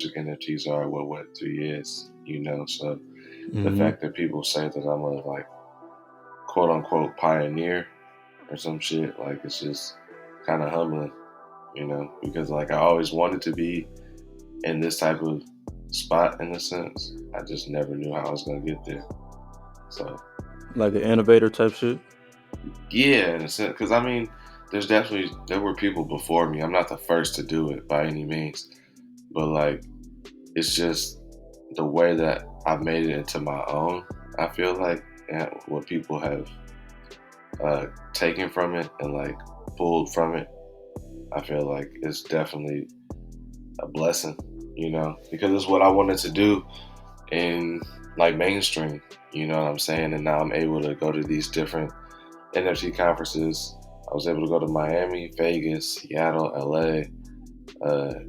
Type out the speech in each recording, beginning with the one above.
NFTs are, what Web3 is, So the Mm-hmm. fact that people say that I'm a like quote unquote pioneer or some shit, like it's just kind of humbling, because like I always wanted to be in this type of spot in a sense. I just never knew how I was gonna get there. So Like an innovator type shit. yeah, in a sense, because I mean, there were people before me. I'm not the first to do it by any means, but like it's just the way that I've made it into my own. I feel like and what people have taken from it and like pulled from it. I feel like it's definitely a blessing, because it's what I wanted to do in like mainstream. You know what I'm saying? And now I'm able to go to these different NFT conferences. I was able to go to Miami, Vegas, Seattle, LA.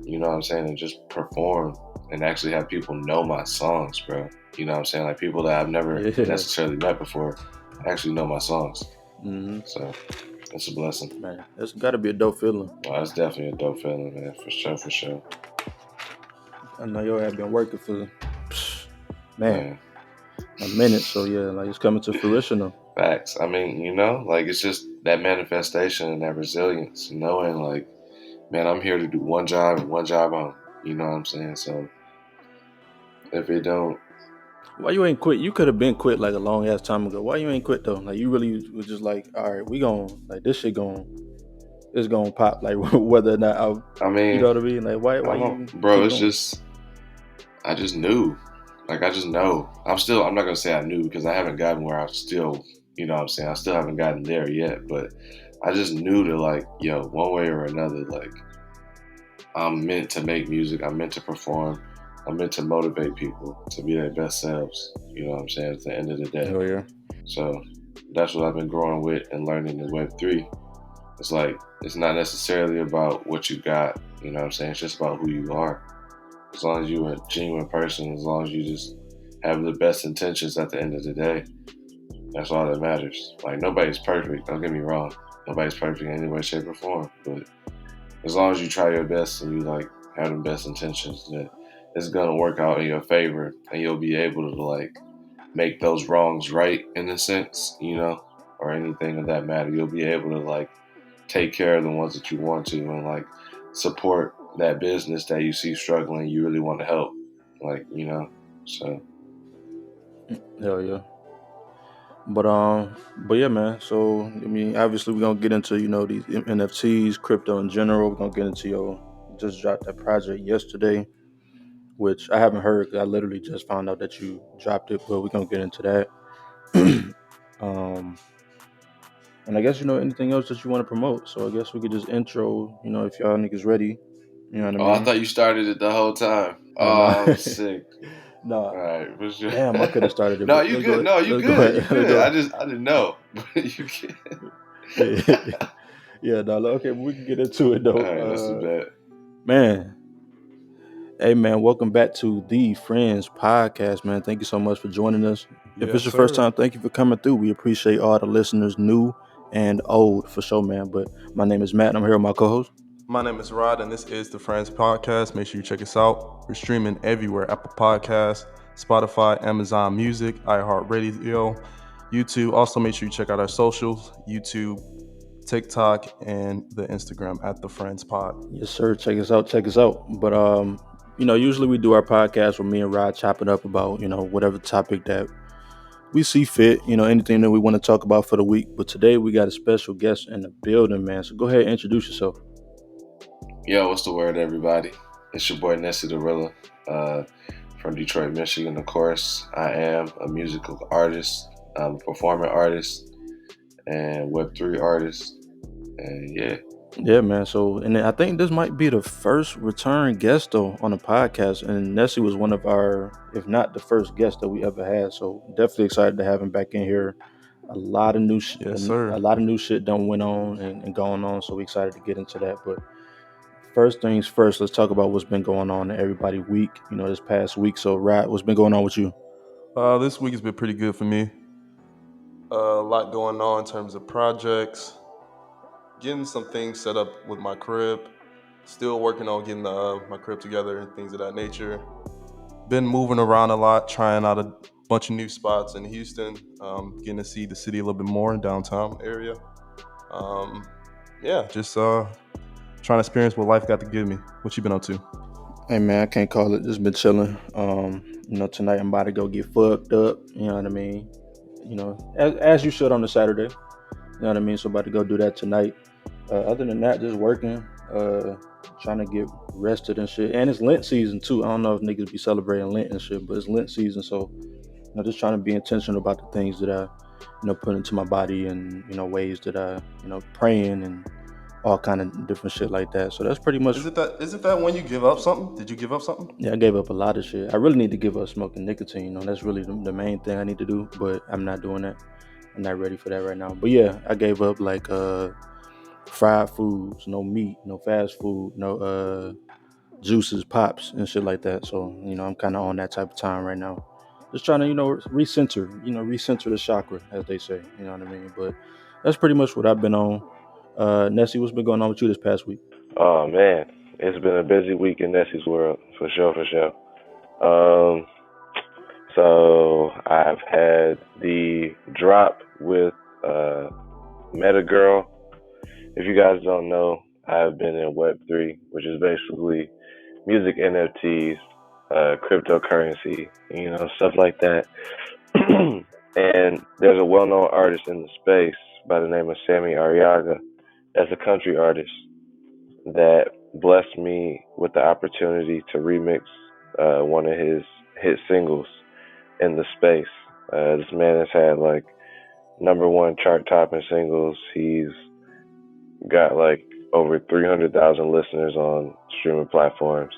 You know what I'm saying, and just perform and actually have people know my songs, bro. You know what I'm saying? Like people that I've never Yeah. necessarily met before actually know my songs. Mm-hmm. So it's a blessing. Man, it's got to be a dope feeling. Well, that's definitely a dope feeling, man. For sure, for sure. I know you have been working for, man, Man, a minute. So yeah, like it's coming to fruition though. facts. I mean, like it's just that manifestation and that resilience, knowing like, man, I'm here to do one job and one job on. You know what I'm saying? So if it don't, Why you ain't quit? You could have been quit like a long ass time ago. Why you ain't quit though? Like you really was just like, all right, we gon' like this shit it's gonna pop. Like whether or not I you mean, know what I mean? Like why I you don't, bro. keep It's going? just I just knew. Like I just know. I'm not gonna say I knew because I haven't gotten where I still, you know what I'm saying? I still haven't gotten there yet, but I just knew that like, yo, one way or another, like I'm meant to make music, I'm meant to perform, I'm meant to motivate people to be their best selves. You know what I'm saying? At the end of the day. Oh yeah. So that's what I've been growing with and learning in Web3. It's like it's not necessarily about what you got, you know what I'm saying? It's just about who you are. As long as you're a genuine person, as long as you just have the best intentions at the end of the day, that's all that matters. Like nobody's perfect, don't get me wrong. Nobody's perfect in any way, shape, or form. But as long as you try your best and you like have the best intentions, that it's gonna work out in your favor and you'll be able to like make those wrongs right in a sense, or anything of that matter. You'll be able to like take care of the ones that you want to and like support that business that you see struggling, you really want to help. Like, so Hell yeah. But yeah, man. So I mean, obviously we're gonna get into these NFTs, crypto in general. We're gonna get into your just dropped that project yesterday, which I haven't heard. 'Cause I literally just found out that you dropped it, but we're gonna get into that. um, and I guess anything else that you want to promote. So I guess we could just intro. If y'all niggas ready, you know what I oh, I mean? thought you started it the whole time. Oh no, Oh, I'm sick. no. All right, for sure. Damn, I could have started it, No, but you good. No, you let's go good. You ahead. Let's good. go. I didn't know. But you can. Yeah, yeah. No, okay, we can get into it though. All right, that's the bet. Man, hey man, welcome back to the Friends Podcast, man. Thank you so much for joining us. If it's Yes, your first sir. time, thank you for coming through. We appreciate all the listeners, new and old, for sure, man. But my name is Matt, and I'm here with my co-host. My name is Rod, and this is the Friends Podcast. Make sure you check us out. We're streaming everywhere: Apple Podcasts, Spotify, Amazon Music, iHeartRadio, YouTube. Also, make sure you check out our socials: YouTube, TikTok, and the Instagram at the Friends Pod. Yes, sir. Check us out. Check us out. But usually we do our podcast with me and Rod chopping up about whatever topic that we see fit. Anything that we want to talk about for the week. But today we got a special guest in the building, man. So go ahead and introduce yourself. Yo, what's the word, everybody? It's your boy Nessy the Rilla, from Detroit, Michigan. Of course, I am a musical artist, I'm a performing artist, and Web3 artist. And yeah, Yeah, man. So, and I think this might be the first return guest though on the podcast, and Nessy was one of our, if not the first guest that we ever had. So, definitely excited to have him back in here. A lot of new, Yes, sir. a lot of new shit done went on and going on. So, we excited to get into that. But first things first, let's talk about what's been going on in everybody week. This past week. So, Rat, what's been going on with you? This week has been pretty good for me. A lot going on in terms of projects, getting some things set up with my crib, Still working on getting my crib together and things of that nature. Been moving around a lot, trying out a bunch of new spots in Houston, getting to see the city a little bit more in downtown area. Just trying to experience what life got to give me. What you been up to? Hey man, I can't call it. Just been chilling. Tonight I'm about to go get fucked up. You know what I mean? As you should on a Saturday. You know what I mean? So about to go do that tonight. Other than that, just working, trying to get rested and shit. And it's Lent season too. I don't know if niggas be celebrating Lent and shit, but it's Lent season, so just trying to be intentional about the things that I, put into my body, and ways that I, praying and all kind of different shit like that. So that's pretty much. Is it that when you give up something? Did you give up something? Yeah, I gave up a lot of shit. I really need to give up smoking nicotine. That's really the main thing I need to do, but I'm not doing that. I'm not ready for that right now. But yeah, I gave up like fried foods, no meat, no fast food, no juices, pops, and shit like that. So I'm kind of on that type of time right now. Just trying to recenter the chakra, as they say. You know what I mean? But that's pretty much what I've been on. Nessy, what's been going on with you this past week? Oh man, it's been a busy week in Nessy's world for sure. So I've had the drop with Meta Girl. If you guys don't know, I've been in Web3, which is basically music NFTs, cryptocurrency, stuff like that. And there's a well-known artist in the space by the name of Sammy Arriaga. That's a country artist that blessed me with the opportunity to remix one of his hit singles in the space. This man has had like #1 chart-topping singles. He's got like over 300,000 listeners on streaming platforms.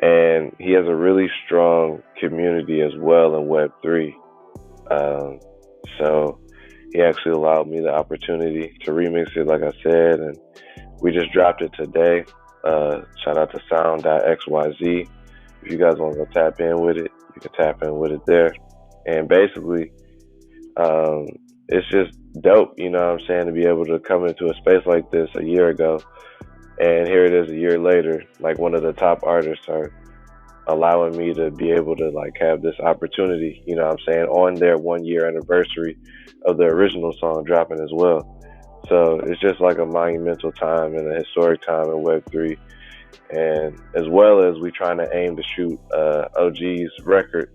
And he has a really strong community as well in Web3. So he actually allowed me the opportunity to remix it, like I said, and we just dropped it today. Shout out to sound.xyz. If you guys want to go tap in with it, you can tap in with it there. And basically, it's just dope, to be able to come into a space like this a year ago, and here it is a year later, like one of the top artists are allowing me to be able to like have this opportunity, on their 1-year anniversary of the original song dropping as well. So it's just like a monumental time and a historic time in Web3. And as well as we trying to aim to shoot OG's record,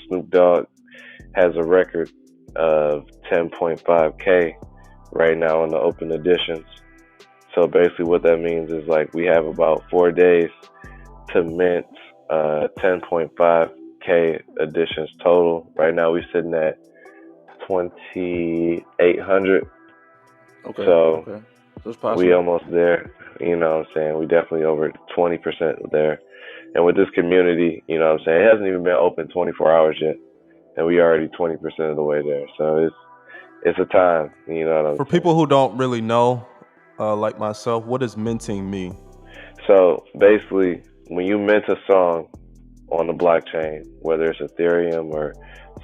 Snoop Dogg has a record of 10.5K right now in the open editions. So basically what that means is like we have about 4 days to mint 10.5K editions total. Right now we're sitting at 2,800. Okay. So it's possible. We almost there. We definitely over 20% there. And with this community, it hasn't even been open 24 hours yet, and we already 20% of the way there. So it's a time. For people who don't really know, like myself, what does minting mean? So basically, when you mint a song on the blockchain, whether it's Ethereum or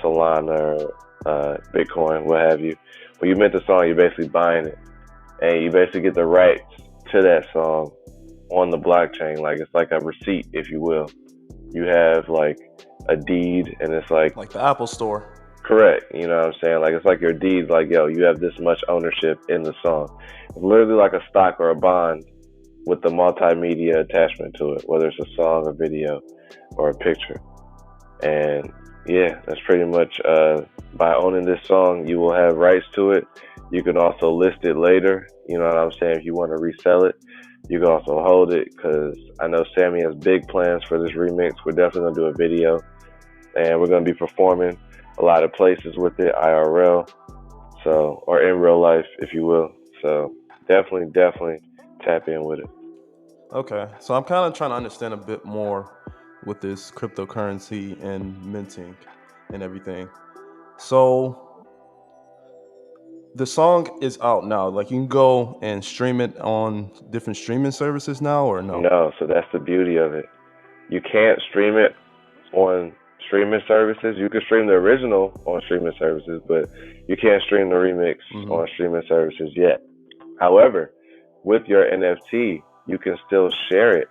Solana or Bitcoin, what have you, when you mint a song, you're basically buying it, and you basically get the rights to that song on the blockchain. Like it's like a receipt, if you will. You have like a deed, and it's like the Apple Store. Correct. Like it's like your deed, like, yo, you have this much ownership in the song. It's literally like a stock or a bond with the multimedia attachment to it, whether it's a song, a video, or a picture. And yeah, that's pretty much by owning this song, you will have rights to it. You can also list it later. If you want to resell it, you can also hold it, because I know Sammy has big plans for this remix. We're definitely going to do a video, and we're going to be performing a lot of places with it, IRL, or in real life, if you will. So definitely tap in with it. Okay, so I'm kind of trying to understand a bit more with this cryptocurrency and minting and everything. So the song is out now. Like you can go and stream it on different streaming services now, or no? No, so that's the beauty of it. You can't stream it on streaming services. You can stream the original on streaming services, but you can't stream the remix on streaming services yet. However, with your NFT, you can still share it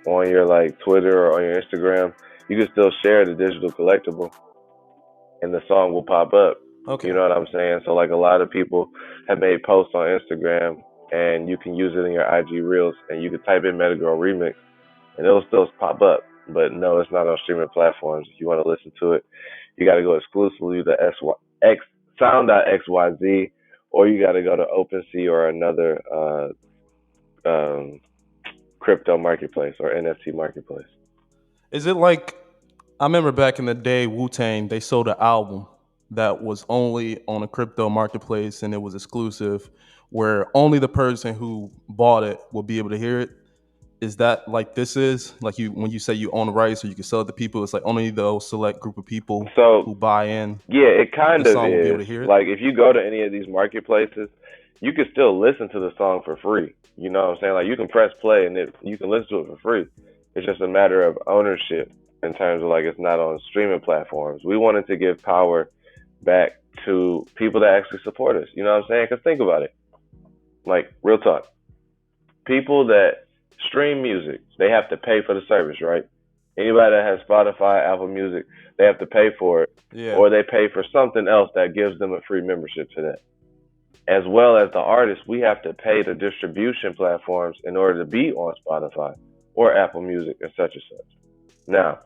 on your like Twitter or on your Instagram. You can still share the digital collectible, and the song will pop up. You Okay. know what I'm saying? So like a lot of people have made posts on Instagram, and you can use it in your IG reels, and you can type in Metagirl remix, and it'll still pop up. But no, it's not on streaming platforms. If you want to listen to it, you got to go exclusively to X sound.xyz, or you got to go to OpenSea or another um, crypto marketplace or NFT marketplace. Is it like I remember back in the day, Wu Tang, they sold an album that was only on a crypto marketplace and it was exclusive, where only the person who bought it will be able to hear it. Is that like this is like you when you say you own the rights or you can sell it to people? It's like only those select group of people So who buy in yeah, it the kind of song will be able is. to hear it. Like if you go to any of these marketplaces, you can still listen to the song for free. You know what I'm saying? Like you can press play and you can listen to it for free. It's just a matter of ownership in terms of like it's not on streaming platforms. We wanted to give power back to people that actually support us. You know what I'm saying? Because think about it. Like real talk, people that stream music, they have to pay for the service, right? Anybody that has Spotify, Apple Music, they have to pay for it, Yeah. or they pay for something else that gives them a free membership to that. As well as the artists, we have to pay the distribution platforms in order to be on Spotify or Apple Music and such and such. Now,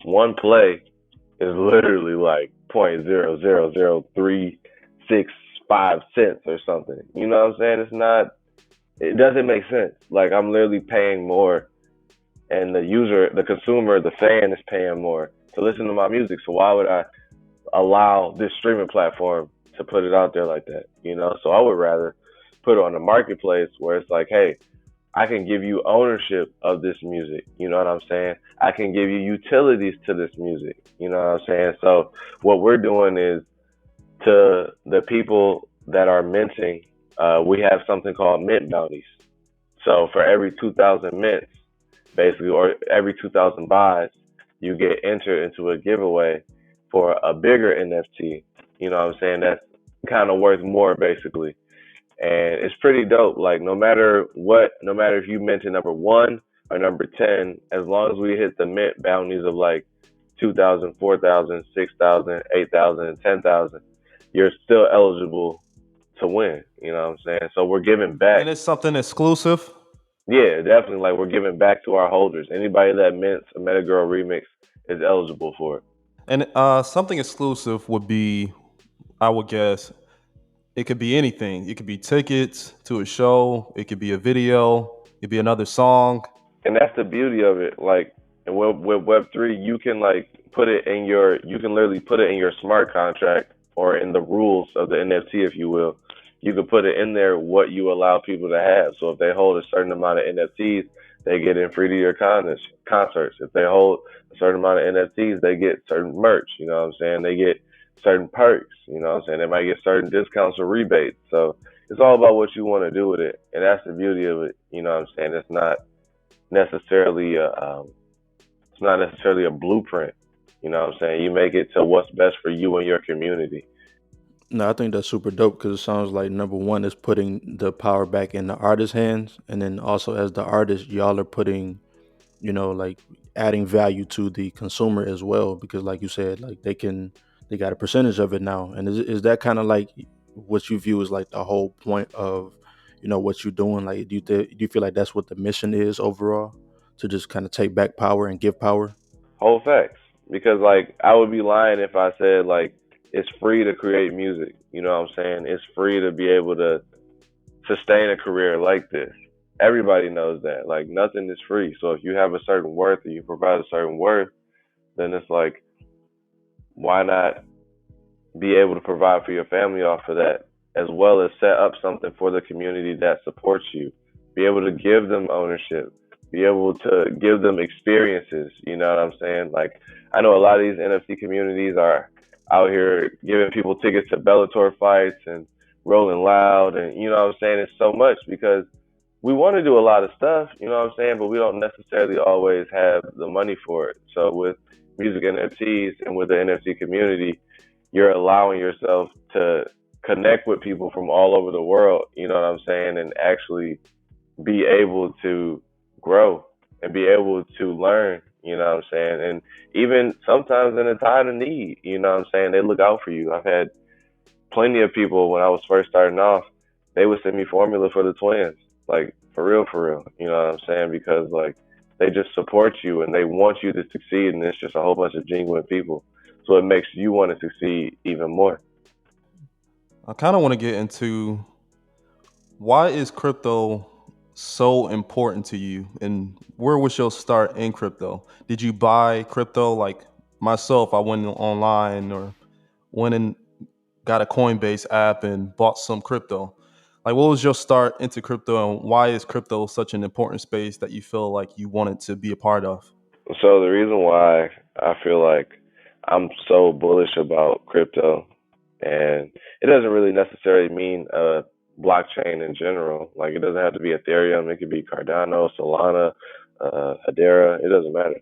one play is literally like 0.00036 or something. You know what I'm saying? It's not. It doesn't make sense. Like I'm literally paying more, and the user, the consumer, the fan is paying more to listen to my music. So why would I allow this streaming platform to put it out there like that? You know, so I would rather put it on the marketplace where it's like, hey, I can give you ownership of this music. You know what I'm saying? I can give you utilities to this music. You know what I'm saying? So what we're doing is to the people that are minting, we have something called mint bounties. So for every 2,000 mints, basically, or every 2,000 buys, you get entered into a giveaway for a bigger NFT. You know what I'm saying? That's kind of worth more, basically. And it's pretty dope. Like, no matter what, no matter if you mention number one or number 10, as long as we hit the mint bounties of like 2,000, 4,000, 6,000, 8,000, and 10,000, you're still eligible to win. You know what I'm saying? So we're giving back. And it's something exclusive. Yeah, definitely. Like we're giving back to our holders. Anybody that mints a Metagirl remix is eligible for it. And something exclusive would be, I would guess, it could be anything. It could be tickets to a show. It could be a video. It could be another song. And that's the beauty of it. Like with Web3, you can like put it in your, you can literally put it in your smart contract or in the rules of the NFT, if you will. You can put it in there what you allow people to have. So if they hold a certain amount of NFTs, they get in free to your concerts. If they hold a certain amount of NFTs, they get certain merch. You know what I'm saying? They get certain perks. You know what I'm saying? They might get certain discounts or rebates. So it's all about what you want to do with it, and that's the beauty of it. You know what I'm saying? Necessarily a, it's not necessarily a blueprint. You know what I'm saying? You make it to what's best for you and your community. No, I think that's super dope because it sounds like number one is putting the power back in the artist's hands, and then also as the artist, y'all are putting, like adding value to the consumer as well. Because like you said, like they got a percentage of it now, and is that kind of like what you view as like the whole point of, what you're doing? Like, do you feel like that's what the mission is overall, to just kind of take back power and give power? Whole facts. Because like I would be lying if I said like it's free to create music. You know what I'm saying? It's free to be able to sustain a career like this. Everybody knows that. Like nothing is free. So if you have a certain worth or you provide a certain worth, then it's like why not be able to provide for your family off of that, as well as set up something for the community that supports you. Be able to give them ownership, be able to give them experiences. You know what I'm saying? Like, I know a lot of these NFT communities are out here giving people tickets to Bellator fights and Rolling Loud, and you know what I'm saying? It's so much because we want to do a lot of stuff, you know what I'm saying? But we don't necessarily always have the money for it. So with music NFTs and with the NFT community, you're allowing yourself to connect with people from all over the world, you know what I'm saying, and actually be able to grow and be able to learn, you know what I'm saying? And even sometimes in a time of need, you know what I'm saying, they look out for you. I've had plenty of people when I was first starting off, they would send me formula for the twins. Like for real. You know what I'm saying? Because like they just support you and they want you to succeed and it's just a whole bunch of genuine people. So it makes you want to succeed even more. I kind of want to get into why is crypto so important to you, and where was your start in crypto? Did you buy crypto like myself? I went online or went and got a Coinbase app and bought some crypto. Like, what was your start into crypto, and why is crypto such an important space that you feel like you wanted to be a part of? So the reason why I feel like I'm so bullish about crypto, and it doesn't really necessarily mean blockchain in general. Like it doesn't have to be Ethereum. It could be Cardano, Solana, Hedera. It doesn't matter.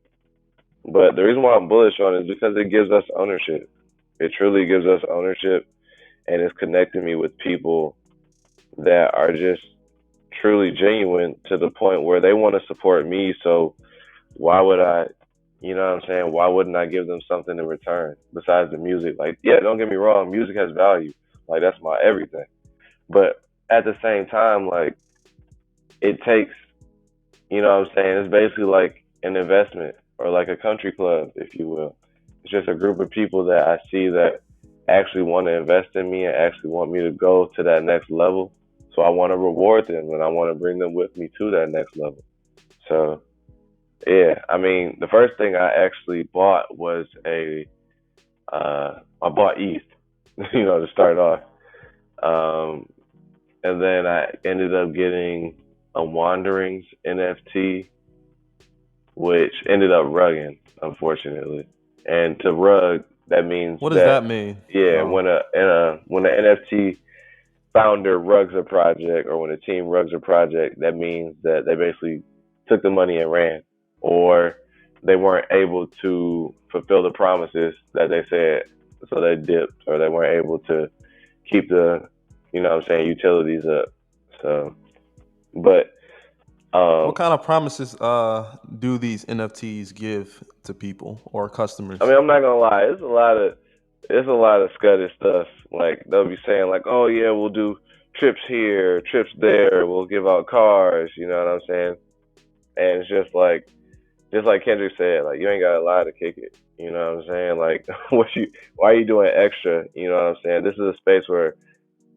But the reason why I'm bullish on it is because it gives us ownership. It truly gives us ownership, and it's connecting me with people that are just truly genuine to the point where they want to support me. So why would I, you know what I'm saying? Why wouldn't I give them something in return besides the music? Like, yeah, don't get me wrong, music has value. Like, that's my everything. But at the same time, like, it takes, you know what I'm saying? It's basically like an investment or like a country club, if you will. It's just a group of people that I see that actually want to invest in me and actually want me to go to that next level. So I want to reward them and I want to bring them with me to that next level. So yeah, I mean, the first thing I actually bought was I bought ETH, you know, to start off. Um, and then I ended up getting a Wanderings NFT, which ended up rugging, unfortunately. And to rug, that means What does that that mean? yeah, when a NFT founder rugs a project or when a team rugs a project, that means that they basically took the money and ran, or they weren't able to fulfill the promises that they said, so they dipped, or they weren't able to keep the, you know what I'm saying, utilities up. So, but What um, kind of promises do these NFTs give to people or I customers? mean, I'm not gonna lie, it's a lot of scuddy stuff. Like they'll be saying like, oh yeah, we'll do trips here, trips there, we'll give out cars, you know what I'm saying? And it's just like Kendrick said, like you ain't got a lie to kick it. You know what I'm saying? Like why are you doing extra? You know what I'm saying? This is a space where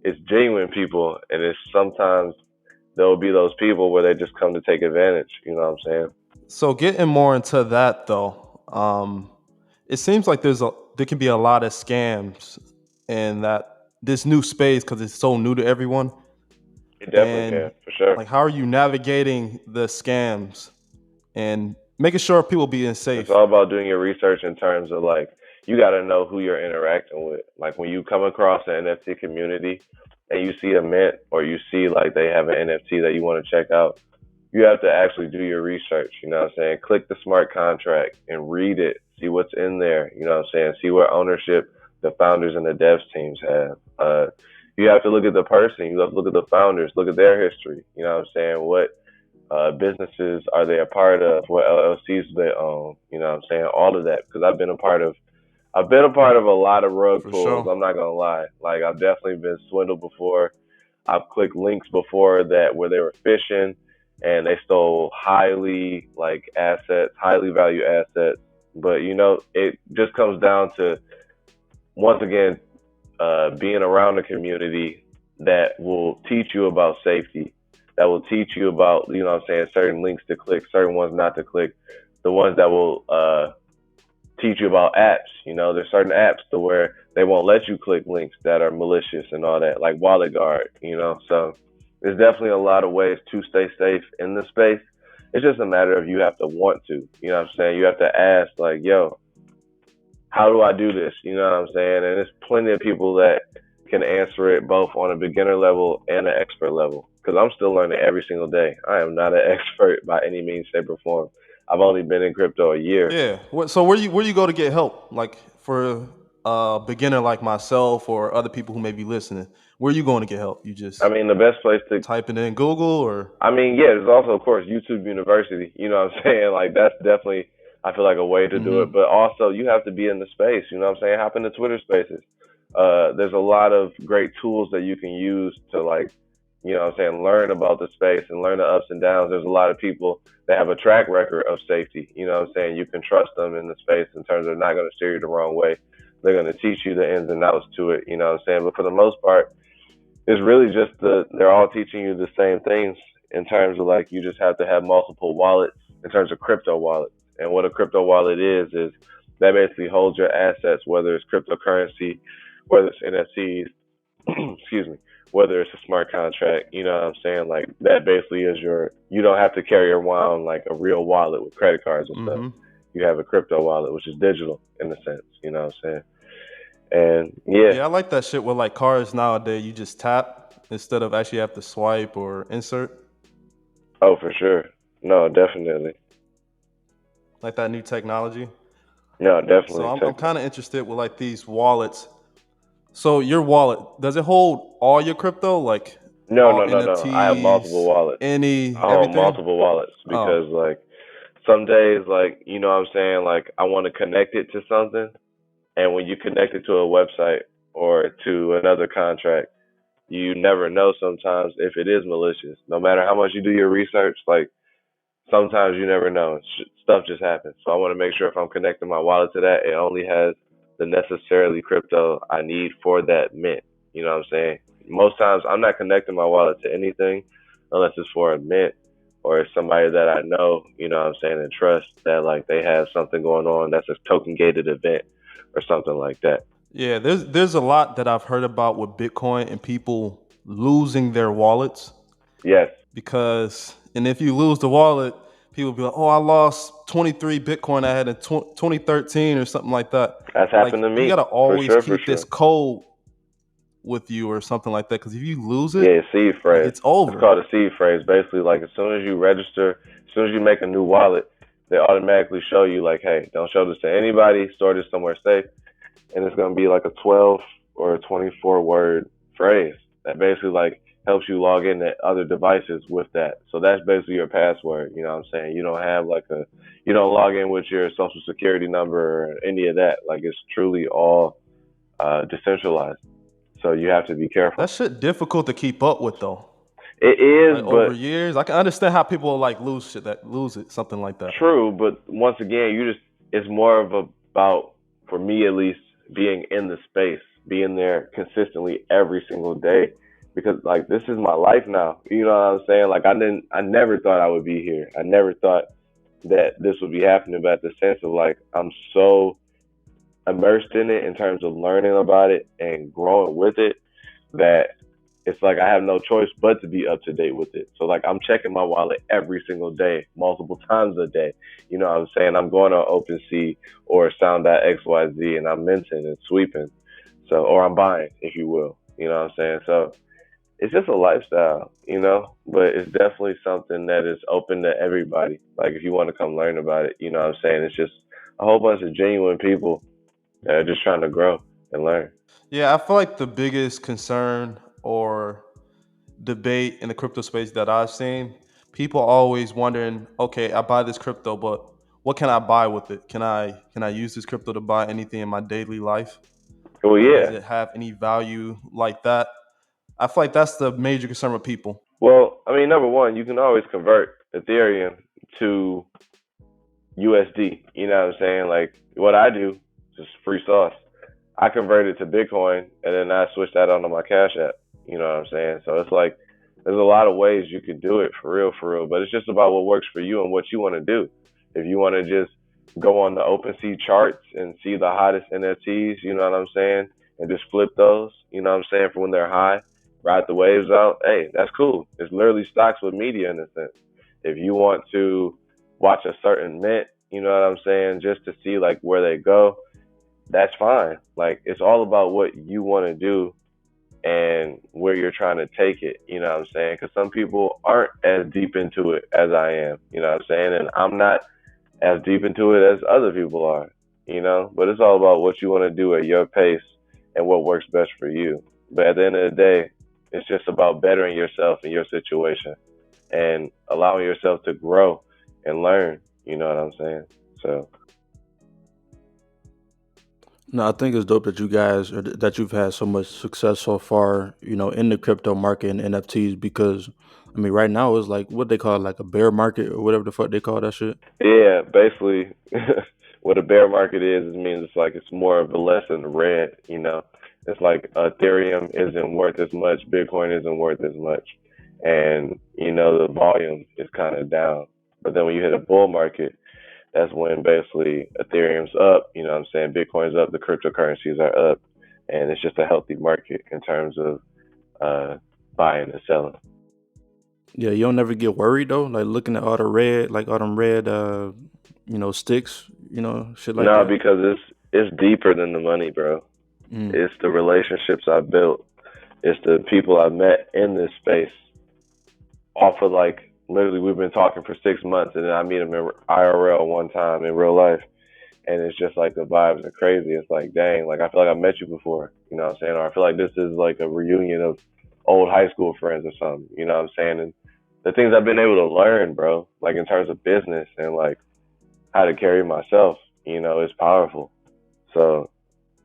it's genuine people, and it's sometimes there will be those people where they just come to take advantage. You know what I'm saying? So getting more into that though, it seems like there can be a lot of scams in that this new space because it's so new to everyone. It definitely can, And for sure. like, how are you navigating the scams and making sure people being It's safe? all about doing your research in terms of like you got to know who you're interacting with. Like when you come across an NFT community and you see a mint or you see like they have an NFT that you want to check out, you have to actually do your research. You know what I'm saying? Click the smart contract and read it. See what's in there. You know what I'm saying? See what ownership the founders and the devs teams have. You have to look at the person. You have to look at the founders. Look at their history. You know what I'm saying? What businesses are they a part of? What LLCs do they own? You know what I'm saying? All of that because I've been a part of a lot of rug For pulls. sure. I'm not gonna lie. Like I've definitely been swindled before. I've clicked links before that where they were phishing and they stole highly like assets, highly value assets. But you know, it just comes down to once again being around a community that will teach you about safety, that will teach you about, you know what I'm saying, certain links to click, certain ones not to click, the ones that will teach you about apps. You know, there's certain apps to where they won't let you click links that are malicious and all that, like Wallet Guard, you know. So there's definitely a lot of ways to stay safe in the space. It's just a matter of you have to want to, you know what I'm saying? You have to ask, like, yo, how do I do this? You know what I'm saying? And there's plenty of people that can answer it both on a beginner level and an expert level. Because I'm still learning every single day. I am not an expert by any means, shape, or form. I've only been in crypto a year. Yeah. So where you go to get help? Like for a beginner like myself or other people who may be listening, where are you going to get help? You I just mean, the best place to type it in Google or? I mean, yeah, there's also, of course, YouTube University. You know what I'm saying? Like, that's definitely, I feel like, a way to do it. Mm-hmm. But also, you have to be in the space. You know what I'm saying? Hop into Twitter Spaces. There's a lot of great tools that you can use to, like, you know what I'm saying, learn about the space and learn the ups and downs. There's a lot of people that have a track record of safety. You know what I'm saying? You can trust them in the space in terms of not going to steer you the wrong way. They're going to teach you the ins and outs to it. You know what I'm saying? But for the most part, it's really just they're all teaching you the same things in terms of like you just have to have multiple wallets in terms of crypto wallets. And what a crypto wallet is that basically holds your assets, whether it's cryptocurrency, whether it's NFTs, excuse me, whether it's a smart contract, you know what I'm saying? Like that basically is you don't have to carry around like a real wallet with credit cards and stuff. Mm-hmm. You have a crypto wallet, which is digital in a sense, you know what I'm saying? And yeah, Yeah, I like that shit with like cars nowadays. You just tap instead of actually have to swipe or insert. oh, for sure. No, definitely. Like that new technology. No, So definitely. I'm kind of interested with like these wallets. So your wallet, does it hold all your crypto, like No, all no, no, no. I have multiple NFTs, wallets. any I own everything? multiple wallets Oh, because, like, some days, like, you know what I'm saying? Like, I want to connect it to something. And when you connect it to a website or to another contract, you never know sometimes if it is malicious. No matter how much you do your research, like, sometimes you never know. Stuff just happens. So I want to make sure if I'm connecting my wallet to that, it only has the necessarily crypto I need for that mint. You know what I'm saying? Most times I'm not connecting my wallet to anything unless it's for a mint or it's somebody that I know, you know what I'm saying, and trust that like they have something going on that's a token gated event or something like that. yeah. There's a lot that I've heard about with Bitcoin and people losing their wallets Yes, because, and if you lose the wallet, people be like, "Oh, I lost 23 Bitcoin I had in 2013 or something like that." that's Like happened to you got me to for always sure, for keep this sure. code with you or something like that because if you lose it, Yeah, seed like phrase. it's It's over. called a seed phrase. Basically, like as soon as you register, as soon as you make a new wallet, they automatically show you like, hey, don't show this to anybody. Store this somewhere safe, and it's gonna be like a 12 or a 24 word phrase that basically like helps you log into other devices with that. So that's basically your password. You know what I'm saying? You don't have like you don't log in with your social security number or any of that. Like it's truly all decentralized. So you have to be careful. That shit difficult to keep up with though. It Like is, over but years, I can understand how people like lose it, something like that. true, but once again, it's more of about for me at least being in the space, being there consistently every single day because like this is my life now. You know what I'm saying? Like I never thought I would be here. I never thought that this would be happening, but at the sense of like I'm so immersed in it in terms of learning about it and growing with it that it's like I have no choice but to be up to date with it. So like I'm checking my wallet every single day, multiple times a day. You know what I'm saying? I'm going on OpenSea or Sound.xyz and I'm minting and sweeping. So or I'm buying, if you will. You know what I'm saying? So it's just a lifestyle, you know, but it's definitely something that is open to everybody. Like if you want to come learn about it, you know what I'm saying? It's just a whole bunch of genuine people that are just trying to grow and learn. Yeah, I feel like the biggest concern or debate in the crypto space that I've seen, people always wondering, okay, I buy this crypto, but what can I buy with it? Can I use this crypto to buy anything in my daily life? Well, Like, does yeah. it have any value like that? I feel like that's the major concern with people. Well, I mean, number one, you can always convert Ethereum to USD. You know what I'm saying? Like what I do, just free sauce. I convert it to Bitcoin and then I switch that onto my Cash App. You know what I'm saying? So it's like there's a lot of ways you could do it for real. But it's just about what works for you and what you want to do. If you want to just go on the OpenSea charts and see the hottest NFTs, you know what I'm saying, and just flip those, you know what I'm saying, for when they're high, ride the waves out. Hey, that's cool. It's literally stocks with media in a sense. If you want to watch a certain mint, you know what I'm saying, just to see like where they go, that's fine. Like it's all about what you want to do and where you're trying to take it. You know what I'm saying? Because some people aren't as deep into it as I am. You know what I'm saying? And I'm not as deep into it as other people are. you know. But it's all about what you want to do at your pace and what works best for you. But at the end of the day, it's just about bettering yourself in your situation and allowing yourself to grow and learn. You know what I'm saying? So No, I think it's dope that you guys or that you've had so much success so far, in the crypto market and NFTs because I mean right now it's like what they call it, like a bear market or whatever the fuck they call that shit. yeah, basically, what a bear market is means it's like it's more of a less than red. You know, it's like Ethereum isn't worth as much, Bitcoin isn't worth as much, and you know the volume is kind of down. But then when you hit a bull market, that's when basically Ethereum's up. You know what I'm saying? Bitcoin's up, the cryptocurrencies are up, and it's just a healthy market in terms of uh, buying and selling. Yeah, you don't never get worried though, like looking at all the red, like all them red sticks, shit like No, that. because it's deeper than the money, bro. Mm. It's the relationships I built. It's the people I met in this space. Off of like literally, we've been talking for 6 months, and then I meet them in IRL one time in real life, and it's just like the vibes are crazy. It's like, dang, like I feel like I met you before. You know what I'm saying? Or I feel like this is like a reunion of old high school friends or something. You know what I'm saying? And the things I've been able to learn, bro, like in terms of business and like how to carry myself, is powerful. So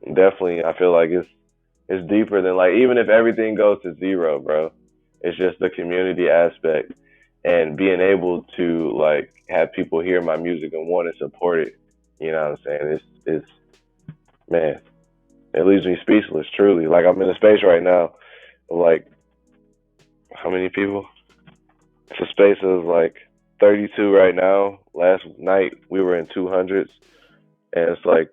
definitely, I feel like it's deeper than like even if everything goes to zero, bro. It's just the community aspect and being able to like have people hear my music and want to support it. You know what I'm saying? It's man, it leaves me speechless. Truly, like I'm in a space right now. Of like how many people? It's a space of like 32 right now. Last night we were in 200s, and it's like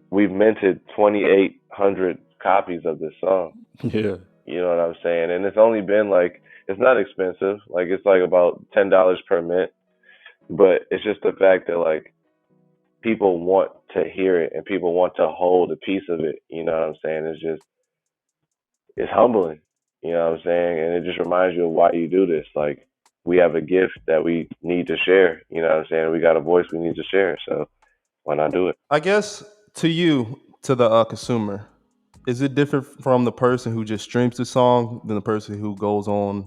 we've minted 2,800 copies of this song. Yeah. You know what I'm saying? And it's only been like it's not expensive. Like it's like about $10 per mint, but it's just the fact that like people want to hear it and people want to hold a piece of it. You know what I'm saying? It's humbling. You know what I'm saying? And it just reminds you of why you do this. Like we have a gift that we need to share. You know what I'm saying? We got a voice we need to share. So why not do it? I guess to you, to the consumer, is it different from the person who just streams the song than the person who goes on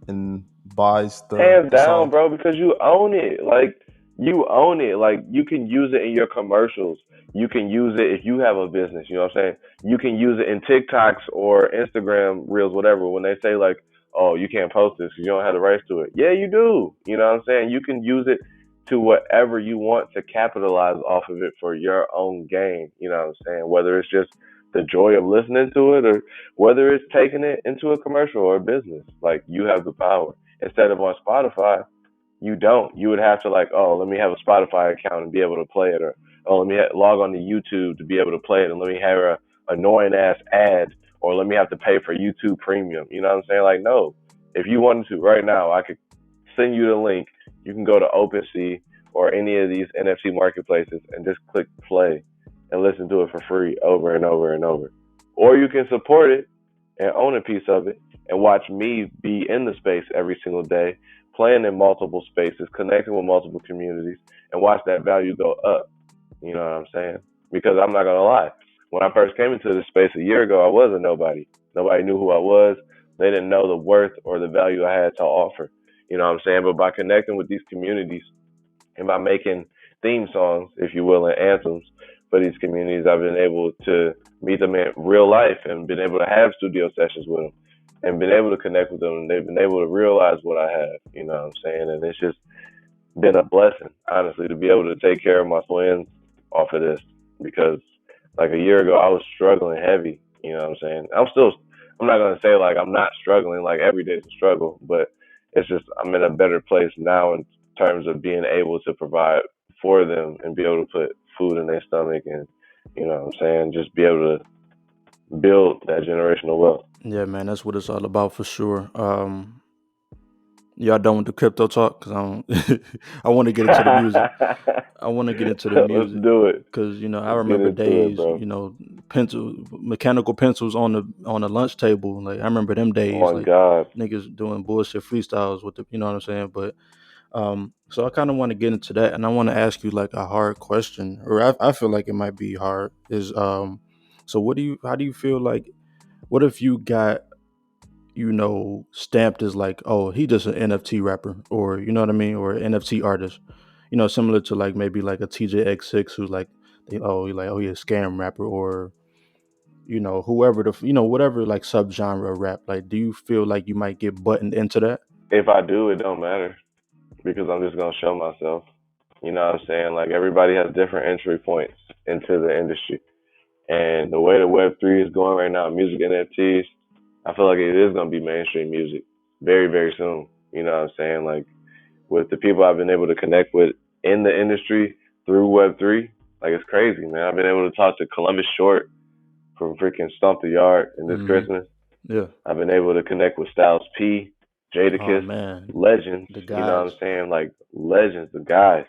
and buys the Hands the down, song? bro, because you own it. Like you own it. Like you can use it in your commercials. You can use it if you have a business. You know what I'm saying? You can use it in TikToks or Instagram reels, whatever. When they say like, "Oh, you can't post this because you don't have the rights to it." Yeah, you do. You know what I'm saying? You can use it to whatever you want to capitalize off of it for your own gain. You know what I'm saying? Whether it's just the joy of listening to it or whether it's taking it into a commercial or a business. Like you have the power instead of on Spotify, you don't. You would have to like, oh, let me have a Spotify account and be able to play it, or oh, let me log on to YouTube to be able to play it, and let me have a annoying ass ad, or let me have to pay for YouTube Premium. You know what I'm saying? Like, no. If you wanted to right now, I could send you the link. You can go to OpenSea or any of these NFT marketplaces and just click play and listen to it for free over and over and over. Or you can support it and own a piece of it and watch me be in the space every single day, playing in multiple spaces, connecting with multiple communities, and watch that value go up. You know what I'm saying? Because I'm not gonna lie. When I first came into this space a year ago, I was a nobody. Nobody knew who I was. They didn't know the worth or the value I had to offer. You know what I'm saying? But by connecting with these communities and by making theme songs, if you will, and anthems for these communities, I've been able to meet them in real life and been able to have studio sessions with them and been able to connect with them. And they've been able to realize what I have, you know what I'm saying? And it's just been a blessing, honestly, to be able to take care of my twins off of this because like a year ago, I was struggling heavy, you know what I'm saying? I'm not going to say like I'm not struggling, like every day's a struggle, but it's just I'm in a better place now in terms of being able to provide for them and be able to put food in their stomach and, you know what I'm saying, just be able to build that generational wealth. Yeah, man, that's what it's all about for sure. Y'all done with the crypto talk? Cause I don't, I want to get into the music. I want to get into the Let's music do it. because I Let's get remember into it, days, bro. mechanical pencils on the lunch table. Like I remember them Oh days, my like God. niggas doing bullshit freestyles with the, you know what I'm saying. But So I kind of want to get into that, and I want to ask you like a hard question, or I feel like it might be hard. Is so how do you feel like, what if you got, stamped as like, oh, he just an NFT rapper, or you know what I mean, or an NFT artist, similar to like maybe like a TJX6 who's like, he a scam rapper, or whoever whatever like subgenre of rap. Like, do you feel like you might get buttoned into that? If I do, it don't matter because I'm just gonna show myself. You know what I'm saying? Like everybody has different entry points into the industry. And the way the Web3 is going right now, music NFTs, I feel like it is going to be mainstream music very, very soon. You know what I'm saying? Like with the people I've been able to connect with in the industry through Web3, like it's crazy, man. I've been able to talk to Columbus Short from freaking Stomp the Yard in this Mm-hmm. Christmas. Yeah. I've been able to connect with Styles P, Oh Jadakiss, man, legends. the You know what guys. I'm saying? Like legends, the guys.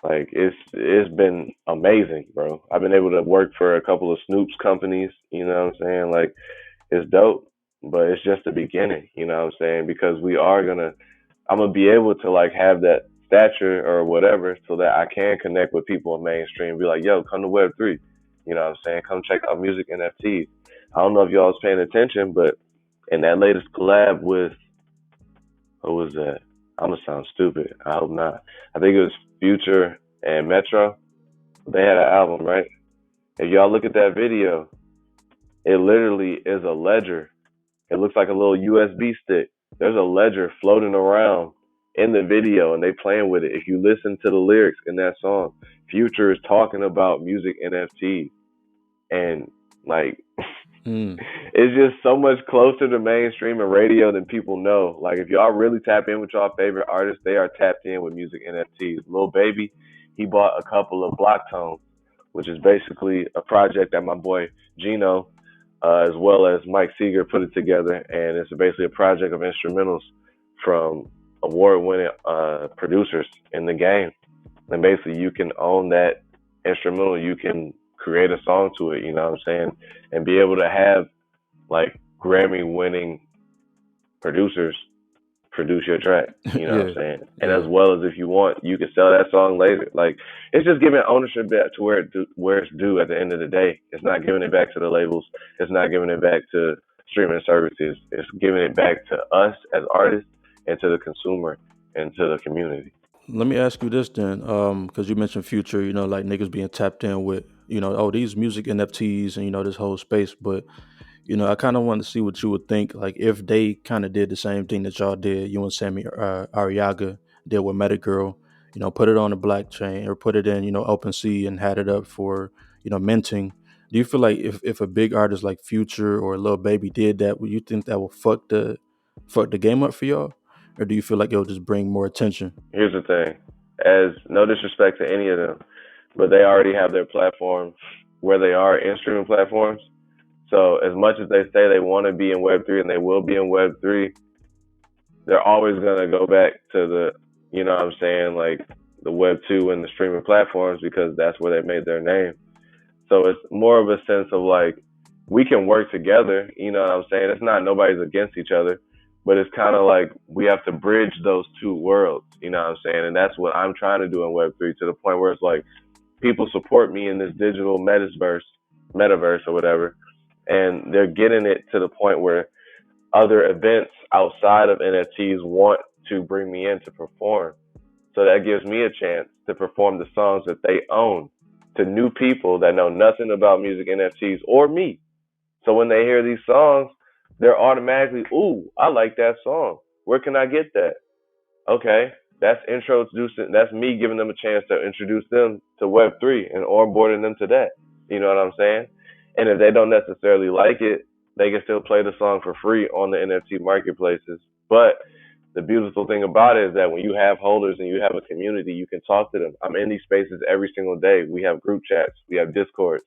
Like it's been amazing, bro. I've been able to work for a couple of Snoop's companies. You know what I'm saying? Like it's dope, but it's just the beginning. You know what I'm saying? Because I'm gonna be able to like have that stature or whatever, so that I can connect with people in mainstream. Be like, yo, come to Web3. You know what I'm saying? Come check out music NFTs. I don't know if y'all was paying attention, but in that latest collab with who was that? I'm gonna sound stupid. I hope not. I think it was Future and Metro. They had an album, right? If y'all look at that video, it literally is a ledger. It looks like a little USB stick. There's a ledger floating around in the video, and they playing with it. If you listen to the lyrics in that song, Future is talking about music NFTs, and like Mm. it's just so much closer to mainstream and radio than people know. Like if y'all really tap in with y'all favorite artists, they are tapped in with music NFTs. Lil Baby, he bought a couple of block tones, which is basically a project that my boy Gino, as well as Mike Seeger, put it together, and it's basically a project of instrumentals from award-winning producers in the game. And basically, you can own that instrumental. You can create a song to it. You know what I'm saying? And be able to have like Grammy-winning producers produce your track. You know what I'm Yeah, saying? And as yeah. well as if you want, you can sell that song later. Like it's just giving ownership back to where it's due at the end of the day. It's not giving it back to the labels. It's not giving it back to streaming services. It's giving it back to us as artists and to the consumer and to the community. Let me ask you this then, because you mentioned Future, like niggas being tapped in with, oh, these music NFTs and this whole space. But I kind of want to see what you would think, like if they kind of did the same thing that y'all did, you and Sammy Ariaga did with Metagirl, put it on the blockchain or put it in, OpenSea and had it up for, minting. Do you feel like if a big artist like Future or Lil Baby did that, would you think that will fuck the game up for y'all, or do you feel like it'll just bring more attention? Here's the thing, as no disrespect to any of them, but they already have their platform where they are in streaming platforms. So as much as they say they want to be in Web3 and they will be in Web3, they're always gonna go back to the, you know what I'm saying, like the Web2 and the streaming platforms because that's where they made their name. So it's more of a sense of like we can work together. You know what I'm saying? It's not nobody's against each other, but it's kind of like we have to bridge those two worlds. You know what I'm saying? And that's what I'm trying to do in Web3 to the point where it's like people support me in this digital metaverse or whatever, and they're getting it to the point where other events outside of NFTs want to bring me in to perform. So that gives me a chance to perform the songs that they own to new people that know nothing about music NFTs or me. So when they hear these songs, they're automatically, ooh, I like that song. Where can I get that? Okay, that's introducing. That's me giving them a chance to introduce them to Web3 and onboarding them to that. You know what I'm saying? And if they don't necessarily like it, they can still play the song for free on the NFT marketplaces. But the beautiful thing about it is that when you have holders and you have a community, you can talk to them. I'm in these spaces every single day. We have group chats, we have discords.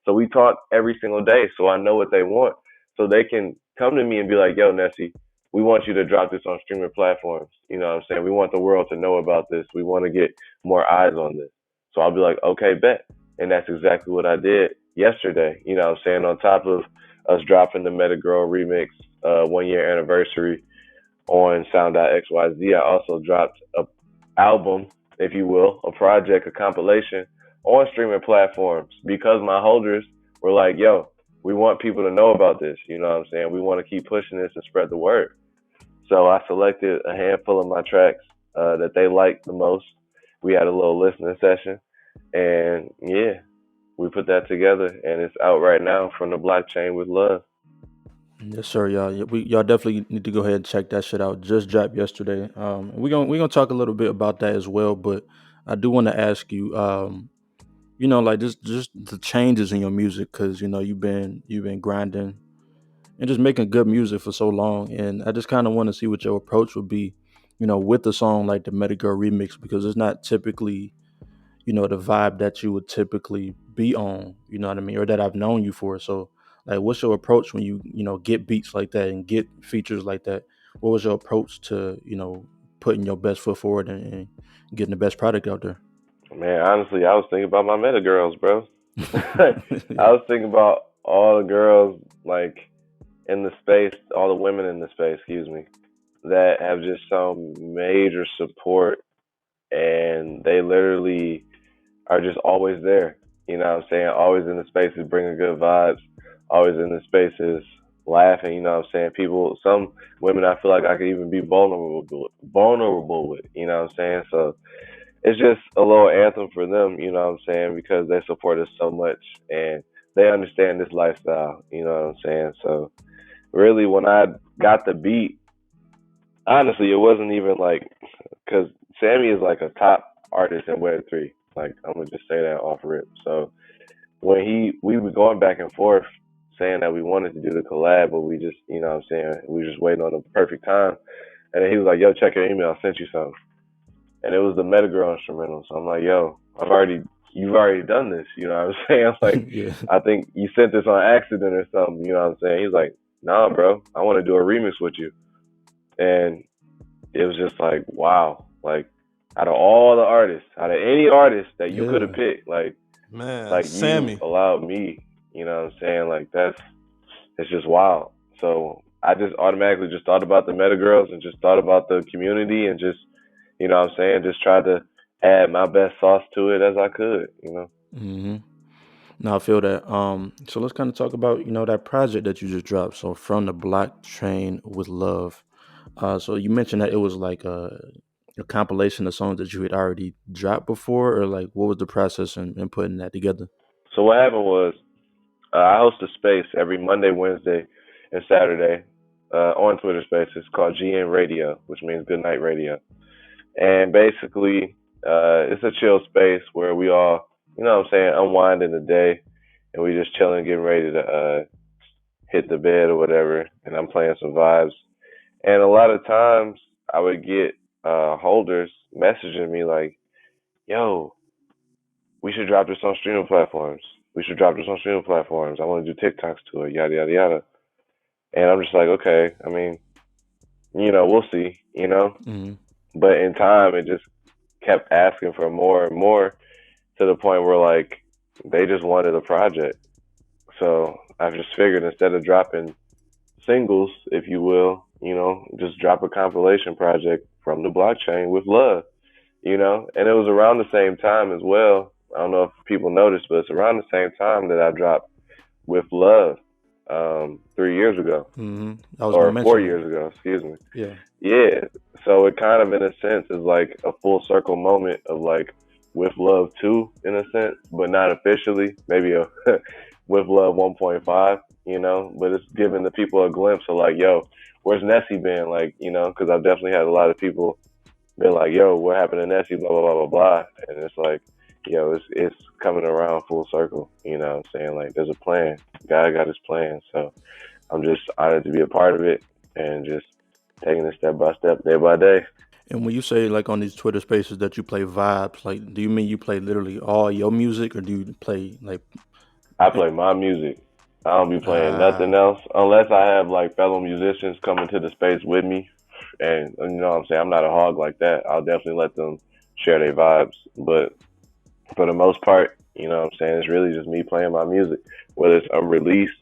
So we talk every single day. So I know what they want. So they can come to me and be like, yo, Nessy, we want you to drop this on streaming platforms. You know what I'm saying? We want the world to know about this. We want to get more eyes on this. So I'll be like, okay, bet. And that's exactly what I did yesterday. You know what I'm saying? On top of us dropping the Meta Girl remix 1 year anniversary on Sound.xyz, I also dropped album, if you will, a project, a compilation on streaming platforms because my holders were like, yo, we want people to know about this. You know what I'm saying? We want to keep pushing this and spread the word. So I selected a handful of my tracks that they liked the most. We had a little listening session, and yeah, we put that together, and it's out right now from the blockchain with love. Yes, sir, y'all. Yeah, y'all definitely need to go ahead and check that shit out. Just dropped yesterday. We're gonna talk a little bit about that as well, but I do want to ask you, like just the changes in your music, because you've been grinding and just making good music for so long, and I just kind of want to see what your approach would be, with a song like the Metagirl remix, because it's not typically the vibe that you would typically be on, you know what I mean, or that I've known you for. So, like, what's your approach when you get beats like that and get features like that? What was your approach to, putting your best foot forward and getting the best product out there? Man, honestly, I was thinking about my meta girls, bro. I Yeah. was thinking about all the girls like in the space, all the women in the space, excuse me, that have just shown major support, and they literally are just always there. You know what I'm saying? Always in the spaces bringing good vibes, always in the spaces laughing, you know what I'm saying? People, some women I feel like I could even be vulnerable with, you know what I'm saying? So it's just a little anthem for them, you know what I'm saying? Because they support us so much and they understand this lifestyle, you know what I'm saying? So really, when I got the beat, honestly, it wasn't even like, because Sammy is like a top artist in Web3. Like, I'm gonna just say that off rip. So when we were going back and forth saying that we wanted to do the collab, but we just, you know what I'm saying, we were just waiting on the perfect time. And then he was like, yo, check your email, I sent you something. And it was the Metagirl instrumental. So I'm like, yo, you've already done this, you know what I'm saying? Like, Yeah. I think you sent this on accident or something, you know what I'm saying? He's like, nah, bro, I want to do a remix with you. And it was just like, wow, like out of all the artists, out of any artist that you could have Yeah. picked, Man, like you Sammy. allowed me, you know what I'm saying? Like it's just wild. So I just automatically just thought about the Meta Girls and just thought about the community and just, you know what I'm saying, just tried to add my best sauce to it as I could, you know. hmm No, I feel that. So let's kind of talk about that project that you just dropped. So from the blockchain with love. So you mentioned that it was like a compilation of songs that you had already dropped before, or like what was the process in putting that together? So what happened was I host a space every Monday, Wednesday, and Saturday on Twitter Spaces called GN Radio, which means Good Night Radio. And basically, it's a chill space where we all, you know what I'm saying, unwind in the day, and we just chilling, getting ready to hit the bed or whatever. And I'm playing some vibes. And a lot of times, I would get holders messaging me like, "Yo, we should drop this on streaming platforms. We should drop this on streaming platforms. I want to do TikToks to it, yada yada yada." And I'm just like, okay. I mean, we'll see, hmm But in time, it just kept asking for more and more to the point where like they just wanted a project. So I just figured instead of dropping singles, if you will, just drop a compilation project from the blockchain with love. And it was around the same time as well. I don't know if people noticed, but it's around the same time that I dropped with love 3 years ago I was gonna or four mention that. years ago, excuse me. Yeah. Yeah. So it kind of, in a sense, is like a full circle moment of like with love too, in a sense, but not officially. Maybe a with love 1.5, but it's giving the people a glimpse of like, yo, where's Nessy been? Like, because I've definitely had a lot of people been like, yo, what happened to Nessy? Blah blah blah blah blah. And it's like, it's coming around full circle. You know what I'm saying? Like, there's a plan. God got his plan. So I'm just honored to be a part of it and just taking it step by step, day by day. And when you say like on these Twitter spaces that you play vibes, like do you mean you play literally all your music, or do you play like I pick? play my music. I don't be playing Ah, nothing else unless I have like fellow musicians coming to the space with me. And you know what I'm saying? I'm not a hog like that. I'll definitely let them share their vibes. But for the most part, you know what I'm saying? It's really just me playing my music, whether it's unreleased,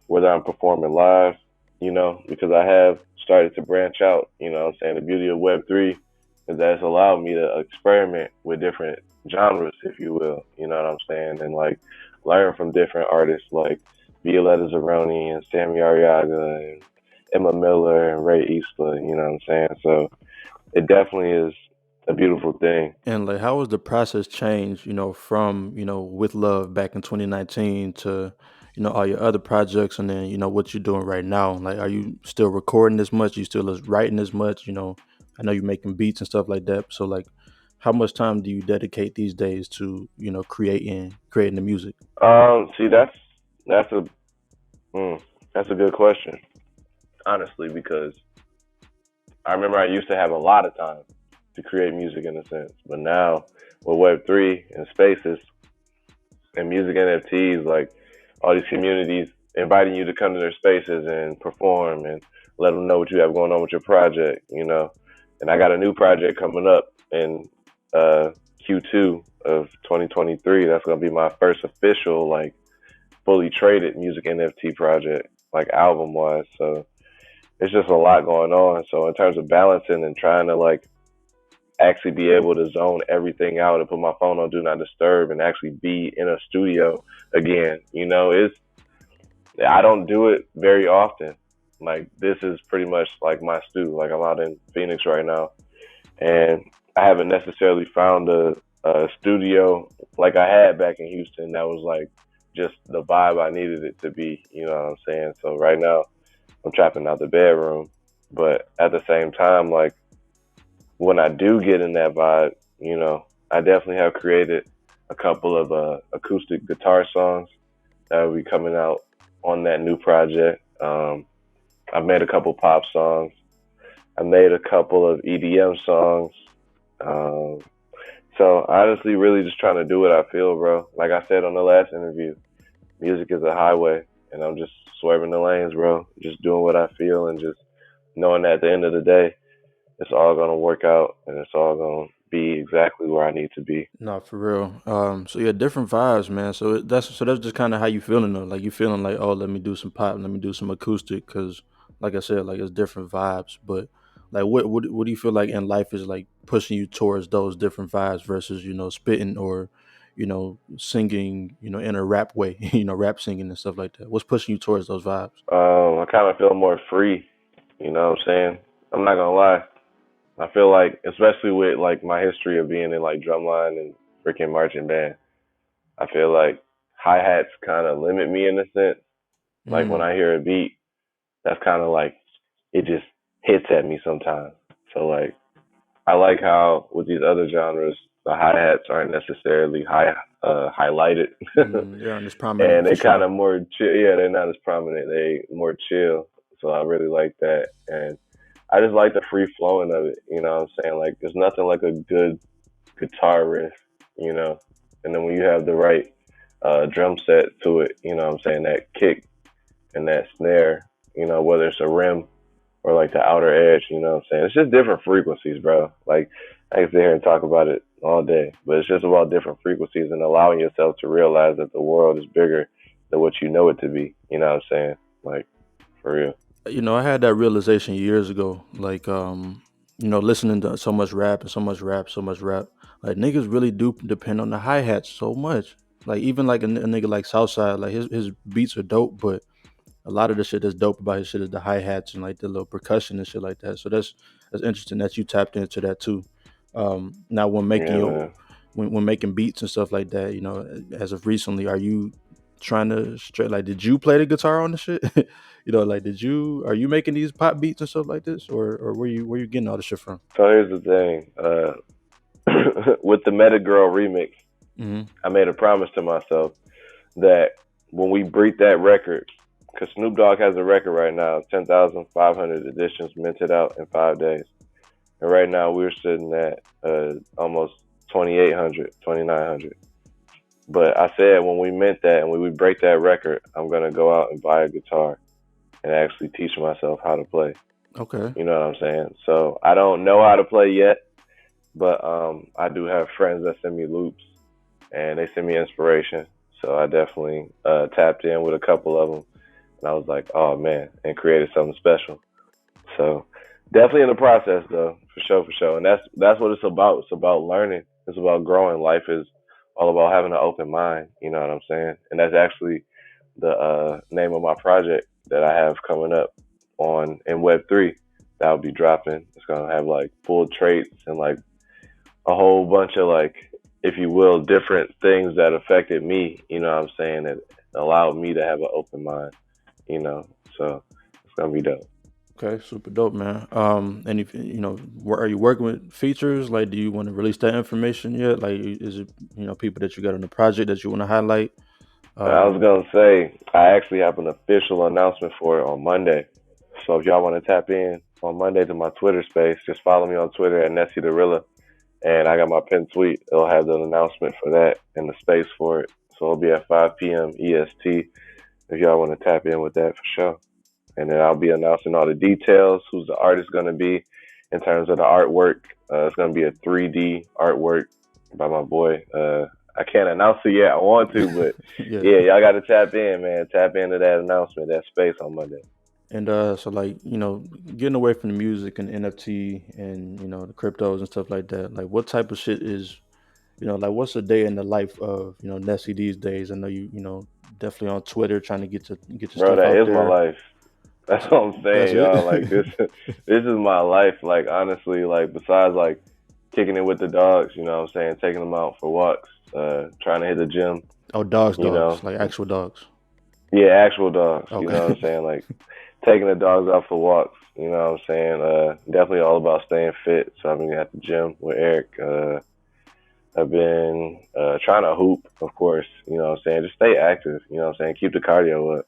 whether I'm performing live, because I have started to branch out, you know what I'm saying? The beauty of Web3 that's allowed me to experiment with different genres, if you will. You know what I'm saying? And like learn from different artists like Violetta Zeroni and Sammy Arriaga and Emma Miller and Ray Eastler. You know what I'm saying? So it definitely is a beautiful thing. And like, how was the process changed? From with love back in 2019 to all your other projects, and then what you're doing right now. Like, are you still recording as much? You still is writing as much? I know you're making beats and stuff like that. So like, how much time do you dedicate these days to creating the music? See, that's a mm, that's a good question, honestly, because I remember I used to have a lot of time to create music in a sense, but now with Web3 and Spaces and music NFTs, like all these communities inviting you to come to their spaces and perform and let them know what you have going on with your project, you know. And I got a new project coming up in Q2 of 2023. That's gonna be my first official, like, fully traded music NFT project, like album wise. So it's just a lot going on. So in terms of balancing and trying to like actually be able to zone everything out and put my phone on do not disturb and actually be in a studio again, you know, it's I don't do it very often. Like this is pretty much like my stew. Like I'm out in Phoenix right now, and I haven't necessarily found a studio like I had back in Houston that was like just the vibe I needed it to be. You know what I'm saying? So right now I'm trapping out the bedroom, but at the same time, like when I do get in that vibe, you know, I definitely have created a couple of acoustic guitar songs that will be coming out on that new project. I've made a couple pop songs. I made a couple of EDM songs. Um, so honestly, really just trying to do what I feel, bro. Like I said on the last interview, music is a highway, and I'm just swerving the lanes, bro. Just doing what I feel, and just knowing that at the end of the day, it's all gonna work out, and it's all gonna be exactly where I need to be. No, for real. So yeah, different vibes, man. So that's just kind of how you feeling though. Like you feeling like, oh, let me do some pop, let me do some acoustic, because like I said, like it's different vibes. But like, what do you feel like in life is like pushing you towards those different vibes versus spitting or singing in a rap way, rap singing and stuff like that. What's pushing you towards those vibes? I kind of feel more free. You know what I'm saying? I'm not gonna lie. I feel like, especially with like my history of being in like drumline and freaking marching band, I feel like hi hats kind of limit me in a sense. Like when Mm. I hear a beat, that's kind of like it just hits at me sometimes. So like I like how with these other genres, the hi hats aren't necessarily highlighted, Yeah, and it's prominent and for they kind sure. of more chill. Yeah, they're not as prominent. They more chill. So I really like that, and I just like the free flowing of it. You know what I'm saying? Like there's nothing like a good guitar riff, you know. And then when you have the right drum set to it, you know what I'm saying, that kick and that snare, you know, whether it's a rim or like the outer edge, you know what I'm saying? It's just different frequencies, bro. Like I can sit here and talk about it all day, but it's just about different frequencies and allowing yourself to realize that the world is bigger than what you know it to be. You know what I'm saying? Like for real. I had that realization years ago. Like, listening to so much rap and so much rap. Like niggas really do depend on the hi hats so much. Like even like a nigga like Southside, like his beats are dope, but a lot of the shit that's dope about his shit is the hi hats and like the little percussion and shit like that. So that's interesting that you tapped into that too. Now when making Yeah, your man. when making beats and stuff like that, as of recently, are you trying to straight like did you play the guitar on the shit? Like are you making these pop beats and stuff like this, or where you getting all the shit from? So here's the thing. With the Meta Girl remix, Hmm. I made a promise to myself that when we break that record, because Snoop Dogg has a record right now, 10,500 editions minted out in 5 days. And right now we're sitting at almost 2,800, 2,900. But I said when we mint that and when we break that record, I'm going to go out and buy a guitar and actually teach myself how to play. Okay. You know what I'm saying? So I don't know how to play yet, but I do have friends that send me loops and they send me inspiration. So I definitely tapped in with a couple of them, and I was like, oh man, and created something special. So Definitely in the process though, for sure. And that's what it's about. It's about learning. It's about growing. Life is all about having an open mind. You know what I'm saying? And that's actually the name of my project that I have coming up on in Web3. That will be dropping. It's gonna have like full traits and like a whole bunch of like, if you will, different things that affected me. You know what I'm saying? That allowed me to have an open mind. You know, so it's gonna be dope. Okay, super dope, man. And if are you working with features? Like, do you want to release that information yet? Like, is it people that you got on the project that you want to highlight? I was gonna say I actually have an official announcement for it on Monday. So if y'all want to tap in on Monday to my Twitter space, just follow me on Twitter at Nessy the Rilla, and I got my pinned tweet. It'll have the announcement for that and the space for it. So it'll be at 5 p.m. EST if y'all want to tap in with that for sure. And then I'll be announcing all the details, who's the artist going to be in terms of the artwork. It's going to be a 3D artwork by my boy. I can't announce it yet. I want to, but Yeah. yeah, y'all got to tap in, man. Tap into that announcement, that space on Monday. And so like, getting away from the music and NFT and, the cryptos and stuff like that, like what type of shit is, like what's a day in the life of, Nessie these days? I know definitely on Twitter trying to get your Bro, stuff that out is my there. life. That's what I'm That's saying, y'all. Like this, it. this is my life. Like honestly, like besides like kicking it with the dogs, you know what I'm saying, taking them out for walks, trying to hit the gym, Oh, dogs, you know. like actual dogs. Yeah, actual dogs. You know what I'm Okay. saying? Like taking the dogs out for walks. You know what I'm saying? Definitely all about staying fit. So I've been at the gym with Eric. I've been trying to hoop, of course. You know what I'm saying? Just stay active. You know what I'm saying? Keep the cardio up.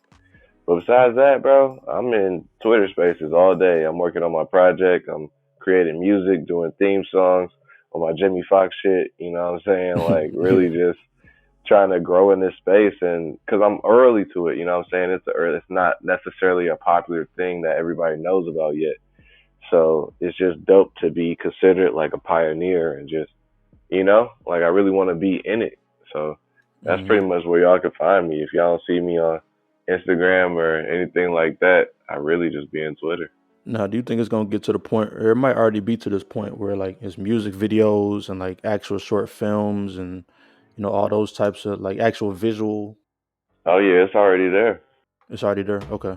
But besides that, bro, I'm in Twitter spaces all day. I'm working on my project. I'm creating music, doing theme songs on my Jimmy Fox shit. You know what I'm saying? Like really Yeah. just trying to grow in this space, and because I'm early to it, you know what I'm saying? It's not necessarily a popular thing that everybody knows about yet. So it's just dope to be considered like a pioneer and just, like I really want to be in it. So that's Hmm. pretty much where y'all can find me. If y'all don't see me on Instagram or anything like that, I really just be in Twitter. Now, do you think it's gonna get to the point, or it might already be to this point where like it's music videos and like actual short films and all those types of like actual visual? Oh yeah, it's already there. It's already there. Okay.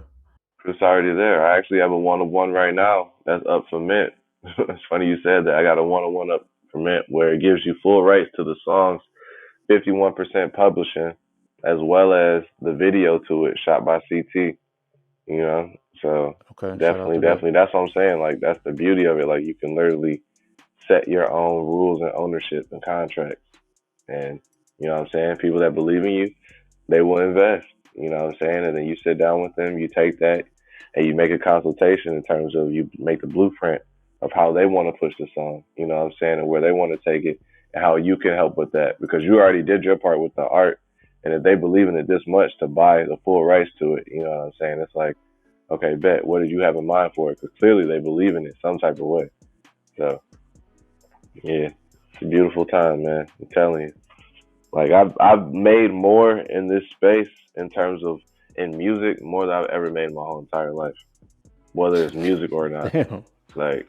It's already there. I actually have a one-on-one right now that's up for mint. It's funny you said that. I got a one-on-one up for mint where it gives you full rights to the songs, 51% publishing, as well as the video to it shot by CT. You know, so Okay. Shout out definitely, to that. definitely, that's what I'm saying. Like that's the beauty of it. Like you can literally set your own rules and ownership and contracts, and you know what I'm saying. People that believe in you, they will invest. You know what I'm saying? And then you sit down with them, you take that, and you make a consultation in terms of you make the blueprint of how they want to push the song. You know what I'm saying? And where they want to take it, and how you can help with that because you already did your part with the art. And if they believe in it this much to buy the full rights to it, you know what I'm saying? It's like, okay, bet. What did you have in mind for it? Because clearly they believe in it some type of way. So yeah, it's a beautiful time, man. I'm telling you. Like I've made more in this space in terms of in music more than I've ever made in my whole entire life, whether it's music or not. Damn. Like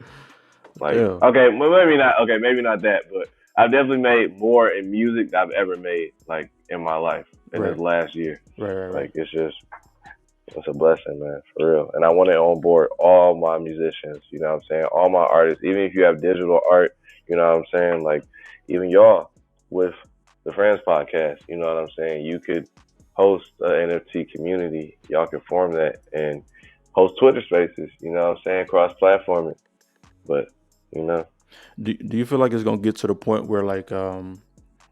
Damn. okay, well, maybe not. Okay, maybe not that, but I've definitely made more in music than I've ever made like in my life in this Right. last year. Right. Right. Right. Like it's a blessing, man, for real. And I want to on board all my musicians. You know what I'm saying? All my artists, even if you have digital art. You know what I'm saying? Like even y'all with the Friends podcast. You know what I'm saying? You could host an NFT community. Y'all can form that and host Twitter Spaces. You know what I'm saying? Cross platforming. But you know, Do you feel like it's gonna get to the point where like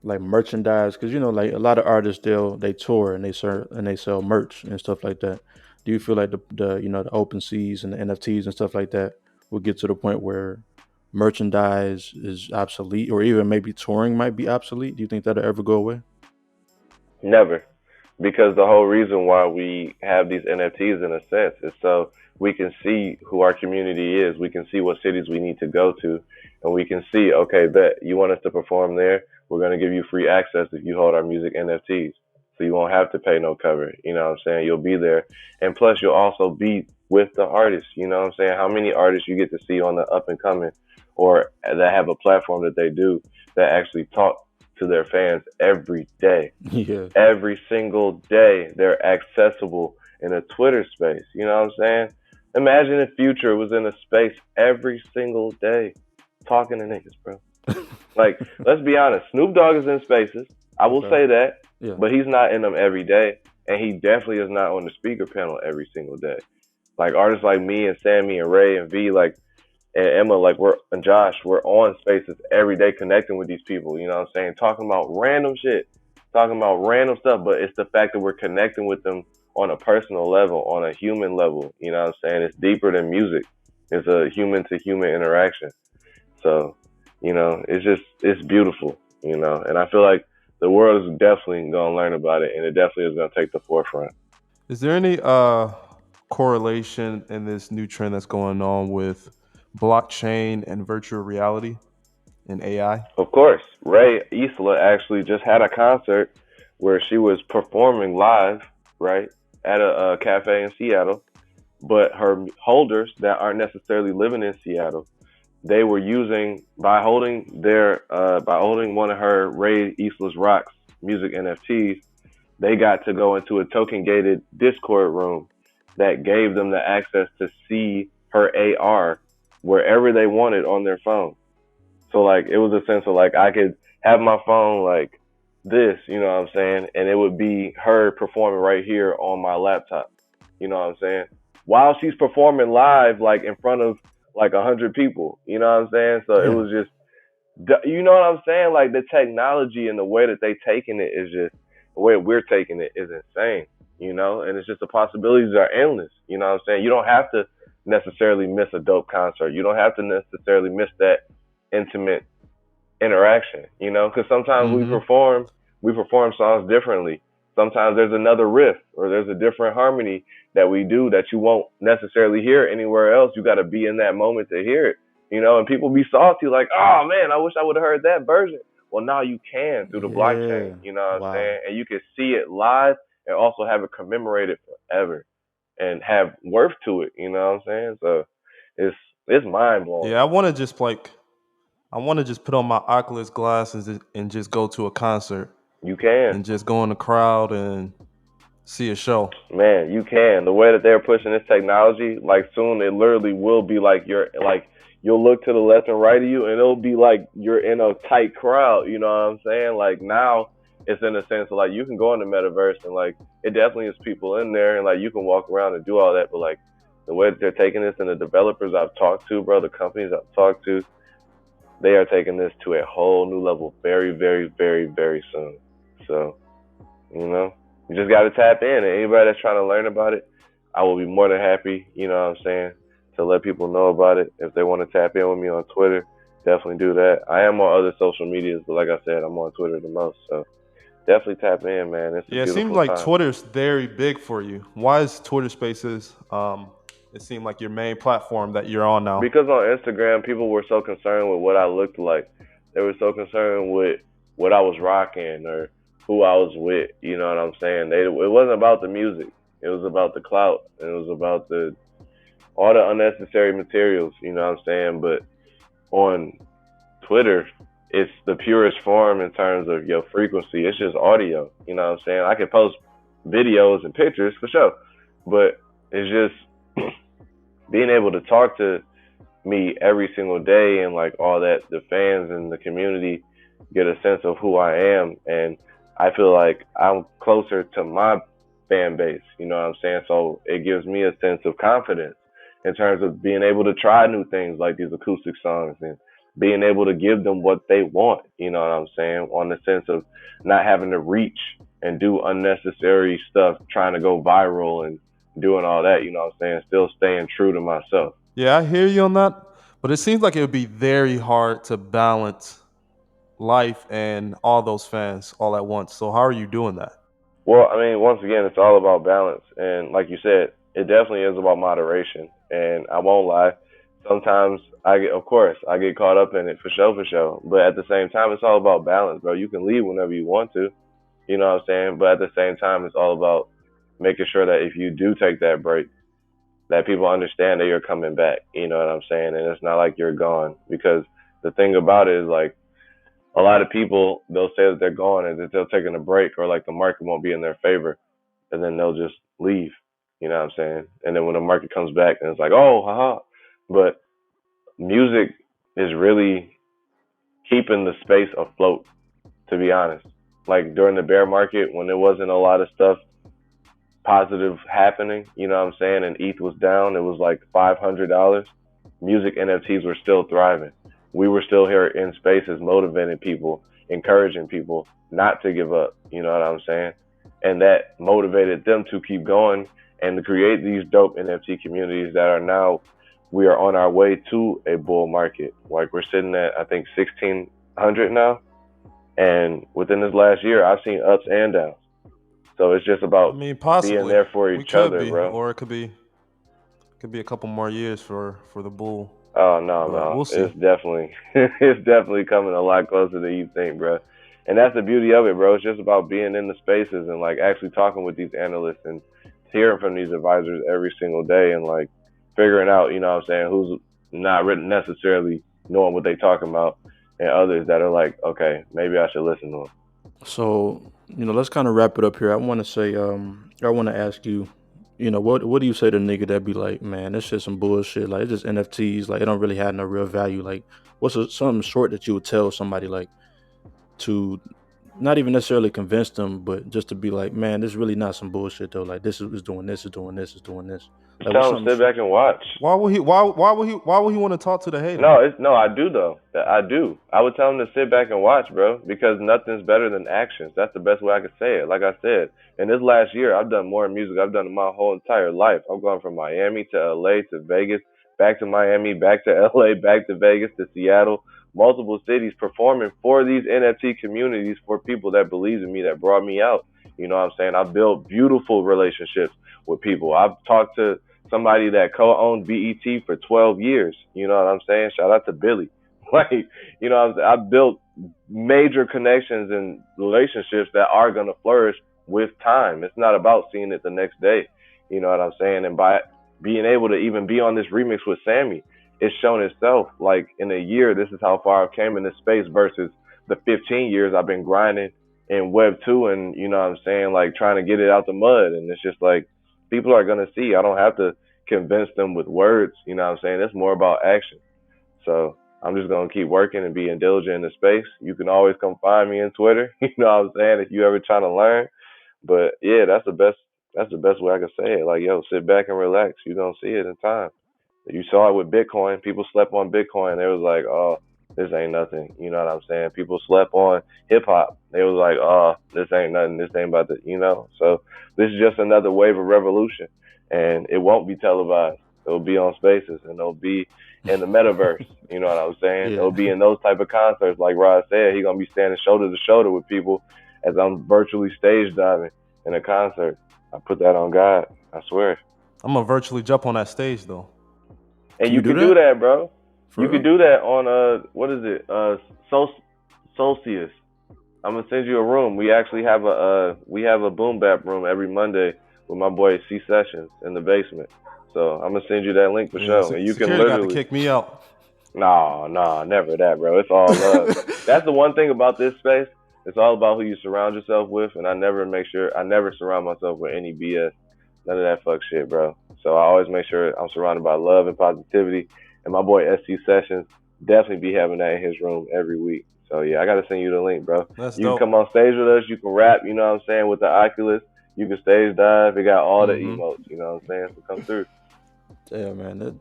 merchandise? Because like a lot of artists they tour and they sell merch and stuff like that. Do you feel like the open seas and the NFTs and stuff like that will get to the point where merchandise is obsolete, or even maybe touring might be obsolete? Do you think that'll ever go away? never. Because the whole reason why we have these NFTs in a sense is so we can see who our community is. We can see what cities we need to go to, and we can see, okay, bet you want us to perform there. We're going to give you free access if you hold our music NFTs. So you won't have to pay no cover. You know what I'm saying? You'll be there. And plus you'll also be with the artists. You know what I'm saying? How many artists you get to see on the up and coming or that have a platform that they do that actually talk to their fans every day. Yeah. Every single day they're accessible in a Twitter space. You know what I'm saying? Imagine if Future was in a space every single day talking to niggas, bro. Like, let's be honest. Snoop Dogg is in spaces. I will Okay. say that, Yeah. but he's not in them every day, and he definitely is not on the speaker panel every single day. Like artists like me and Sammy and Ray and V, like and Emma, like we're and Josh, we're on spaces every day connecting with these people. You know what I'm saying? Talking about random shit, talking about random stuff, but it's the fact that we're connecting with them on a personal level, on a human level. You know what I'm saying? It's deeper than music. It's a human to human interaction. So, it's beautiful, and I feel like the world is definitely gonna learn about it, and it definitely is gonna take the forefront. Is there any correlation in this new trend that's going on with blockchain and virtual reality and AI? Of course, Ray Isla actually just had a concert where she was performing live, right, at a cafe in Seattle, but her holders that aren't necessarily living in Seattle, they were using by holding one of her Ray Isla's Rocks music NFTs, they got to go into a token gated Discord room that gave them the access to see her AR wherever they wanted on their phone. So like it was a sense of like I could have my phone like this, you know what I'm saying, and it would be her performing right here on my laptop. You know what I'm saying? While she's performing live, like in front of like 100 people. You know what I'm saying? So it Yeah. was just, you know what I'm saying? Like the technology and the way that they taking it is just the way we're taking it is insane. And it's just the possibilities are endless. You know what I'm saying? You don't have to necessarily miss a dope concert. You don't have to necessarily miss that intimate interaction, because sometimes Mm-hmm. we perform songs differently. Sometimes there's another riff or there's a different harmony that we do that you won't necessarily hear anywhere else. You got to be in that moment to hear it, and people be salty like, oh man, I wish I would have heard that version. Well, now you can through the blockchain, Yeah. you know what I'm Wow. saying? And you can see it live and also have it commemorated forever and have worth to it, you know what I'm saying? So it's mind blowing. Yeah, I want to just put on my Oculus glasses and just go to a concert You can. and just go in the crowd and see a show. Man, you can. The way that they're pushing this technology, like soon it literally will be like you'll look to the left and right of you and it'll be like you're in a tight crowd, you know what I'm saying? Like now it's in a sense of like you can go in the metaverse and like it definitely is people in there and like you can walk around and do all that, but like the way that they're taking this and the developers I've talked to, bro, the companies I've talked to, they are taking this to a whole new level very, very, very, very soon. So, you know, you just got to tap in. And anybody that's trying to learn about it, I will be more than happy, you know what I'm saying, to let people know about it. If they want to tap in with me on Twitter, definitely do that. I am on other social medias, but like I said, I'm on Twitter the most. So definitely tap in, man. It's a Yeah, it seems beautiful like time. Twitter's very big for you. Why is Twitter Spaces? It seemed like your main platform that you're on now. Because on Instagram, people were so concerned with what I looked like. They were so concerned with what I was rocking or who I was with. You know what I'm saying? It wasn't about the music. It was about the clout. It was about all the unnecessary materials. You know what I'm saying? But on Twitter, it's the purest form in terms of your frequency. It's just audio. You know what I'm saying? I can post videos and pictures for sure, but it's just being able to talk to me every single day and like all that the fans and the community get a sense of who I am, and I feel like I'm closer to my fan base, you know what I'm saying? So it gives me a sense of confidence in terms of being able to try new things like these acoustic songs and being able to give them what they want, you know what I'm saying? On the sense of not having to reach and do unnecessary stuff, trying to go viral and doing all that, you know what I'm saying? Still staying true to myself. Yeah, I hear you on that, but it seems like it would be very hard to balance life and all those fans all at once. So how are you doing that? Well, I mean, once again, it's all about balance. And like you said, it definitely is about moderation. And I won't lie. Sometimes of course, I get caught up in it for sure, for sure. But at the same time, it's all about balance, bro. You can leave whenever you want to. You know what I'm saying? But at the same time, it's all about making sure that if you do take that break, that people understand that you're coming back. You know what I'm saying? And it's not like you're gone. Because the thing about it is like a lot of people they'll say that they're gone and that they're taking a break or like the market won't be in their favor, and then they'll just leave. You know what I'm saying? And then when the market comes back, and it's like, oh, haha. But music is really keeping the space afloat. To be honest, like during the bear market when there wasn't a lot of stuff positive happening, you know what I'm saying, and ETH was down, it was like $500. Music NFTs were still thriving. We were still here in spaces motivating people, encouraging people not to give up, you know what I'm saying? And that motivated them to keep going and to create these dope NFT communities that are now we are on our way to a bull market. Like we're sitting at I think 1600 now, and within this last year I've seen ups and downs. So it's just I about mean, being possibly there for we each could other, be, bro. or it could be a couple more years for the bull, Oh no, but no, we'll see. it's definitely it's definitely coming a lot closer than you think, bro. And that's the beauty of it, bro. It's just about being in the spaces and like actually talking with these analysts and hearing from these advisors every single day and like figuring out, you know what I'm saying, who's not written necessarily knowing what they talking about and others that are like, okay, maybe I should listen to them. So, let's kind of wrap it up here. I want to say, I want to ask you, what do you say to nigga that be like, man, this shit some bullshit. Like, it's just NFTs. Like, it don't really have no real value. Like, something short that you would tell somebody, like, to not even necessarily convince them, but just to be like, man, this is really not some bullshit, though. Like, this is doing this, is doing this, is doing this. Just Like, what's tell them something sit back and watch. Why would he want to talk to the hater? No, no, I do though. I do. I would tell him to sit back and watch, bro, because nothing's better than actions. That's the best way I could say it. Like I said, in this last year, I've done more music I've done in my whole entire life. I've gone from Miami to LA to Vegas, back to Miami, back to LA, back to Vegas to Seattle, multiple cities performing for these NFT communities for people that believe in me, that brought me out. You know what I'm saying? I built beautiful relationships with people. I've talked to somebody that co-owned BET for 12 years. You know what I'm saying? Shout out to Billy. Like, you know, I built major connections and relationships that are going to flourish with time. It's not about seeing it the next day. You know what I'm saying? And by being able to even be on this remix with Sammy, it's shown itself. Like in a year, this is how far I came in this space versus the 15 years I've been grinding in Web 2 and, you know what I'm saying, like trying to get it out the mud. And it's just like, people are going to see. I don't have to convince them with words. You know what I'm saying? It's more about action. So I'm just gonna keep working and being diligent in the space. You can always come find me on Twitter. You know what I'm saying? If you ever trying to learn. But yeah, that's the best. That's the best way I can say it. Like, yo, sit back and relax. You gonna see it in time. You saw it with Bitcoin. People slept on Bitcoin. They was like, oh, this ain't nothing. You know what I'm saying? People slept on hip hop. They was like, oh, this ain't nothing. This ain't about to, you know. So this is just another wave of revolution, and it won't be televised. It'll be on Spaces, and it'll be in the metaverse. You know what I'm saying? Yeah. It'll be in those type of concerts, like Rod said. He gonna be standing shoulder to shoulder with people as I'm virtually stage diving in a concert. I put that on God. I swear. I'm gonna virtually jump on that stage though. And Can you you do can do that? that, bro. For You real? could do that on what is it? Solstice. I'm gonna send you a room. We actually have a boom bap room every Monday with my boy C Sessions in the basement. So I'm gonna send you that link for Yeah, sure. And you can security got to literally kick me out. nah, never that, bro. It's all love. That's the one thing about this space. It's all about who you surround yourself with, and I never surround myself with any BS. None of that fuck shit, bro. So I always make sure I'm surrounded by love and positivity. And my boy SC Sessions definitely be having that in his room every week. So yeah, I gotta send you the link, bro. That's You can dope. come on stage with us. You can rap. You know what I'm saying, with the Oculus. You can stage dive. It got all the Mhm. emotes. You know what I'm saying. So come through. Damn, man.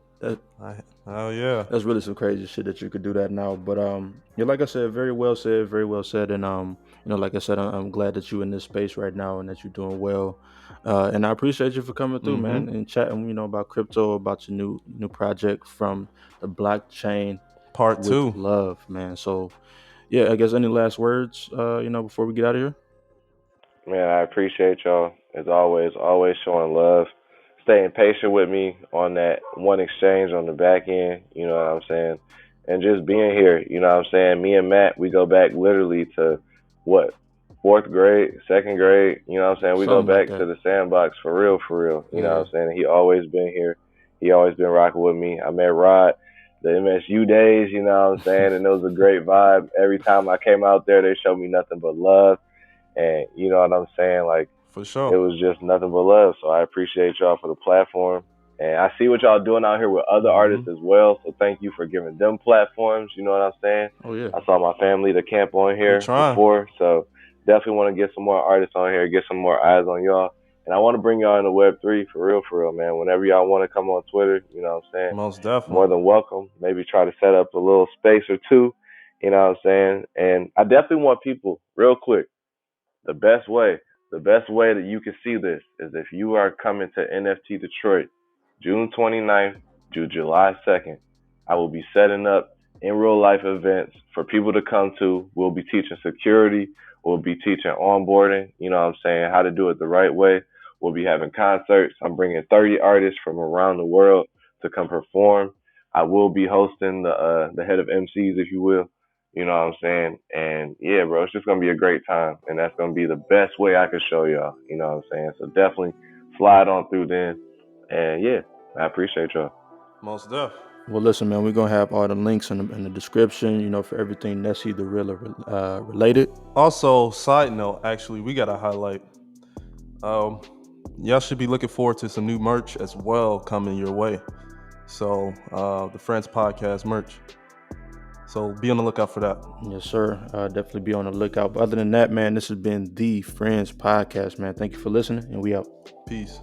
Hell yeah. That's really some crazy shit that you could do that now. But yeah, like I said, very well said, very well said. And like I said, I'm glad that you're in this space right now and that you're doing well. And I appreciate you for coming through, man, and chatting, about crypto, about your new project from the blockchain Part with 2. love, man. So yeah, I guess any last words, before we get out of here? Man, I appreciate y'all as always showing love, staying patient with me on that one exchange on the back end, you know what I'm saying? And just being here, you know what I'm saying? Me and Matt, we go back literally to what? fourth grade, second grade. You know what I'm saying? We go Something like back to that. the sandbox for real, for real. You know Yeah. what I'm saying? He always been here. He always been rocking with me. I met Rod the MSU days, you know what I'm saying? And it was a great vibe. Every time I came out there, they showed me nothing but love. And you know what I'm saying? Like, For it sure. was just nothing but love. So I appreciate y'all for the platform. And I see what y'all doing out here with other artists as well. So thank you for giving them platforms. You know what I'm saying? Oh yeah. I saw my family, the camp, on We here trying. before. So definitely want to get some more artists on here, get some more eyes on y'all. And I want to bring y'all into Web3 for real, man. Whenever y'all want to come on Twitter, you know what I'm saying? Most More definitely. than welcome. Maybe try to set up a little space or two. You know what I'm saying? And I definitely want people, real quick, the best way, the best way that you can see this is if you are coming to NFT Detroit, June 29th to July 2nd. I will be setting up in real life events for people to come to. We'll be teaching security. We'll be teaching onboarding. You know what I'm saying? How to do it the right way. We'll be having concerts. I'm bringing 30 artists from around the world to come perform. I will be hosting the head of MCs, if you will. You know what I'm saying? And yeah, bro, it's just gonna be a great time, and that's gonna be the best way I can show y'all. You know what I'm saying? So definitely slide on through then. And yeah, I appreciate y'all. Most def. Well, listen, man, we're gonna have all the links in the description, you know, for everything Nessy the Rilla related. Also, side note, actually, we got a highlight. Y'all should be looking forward to some new merch as well coming your way. So, the Friends Podcast merch. So be on the lookout for that. Yes, sir. Definitely be on the lookout. But other than that, man, this has been the Friends Podcast, man. Thank you for listening, and we out. Peace.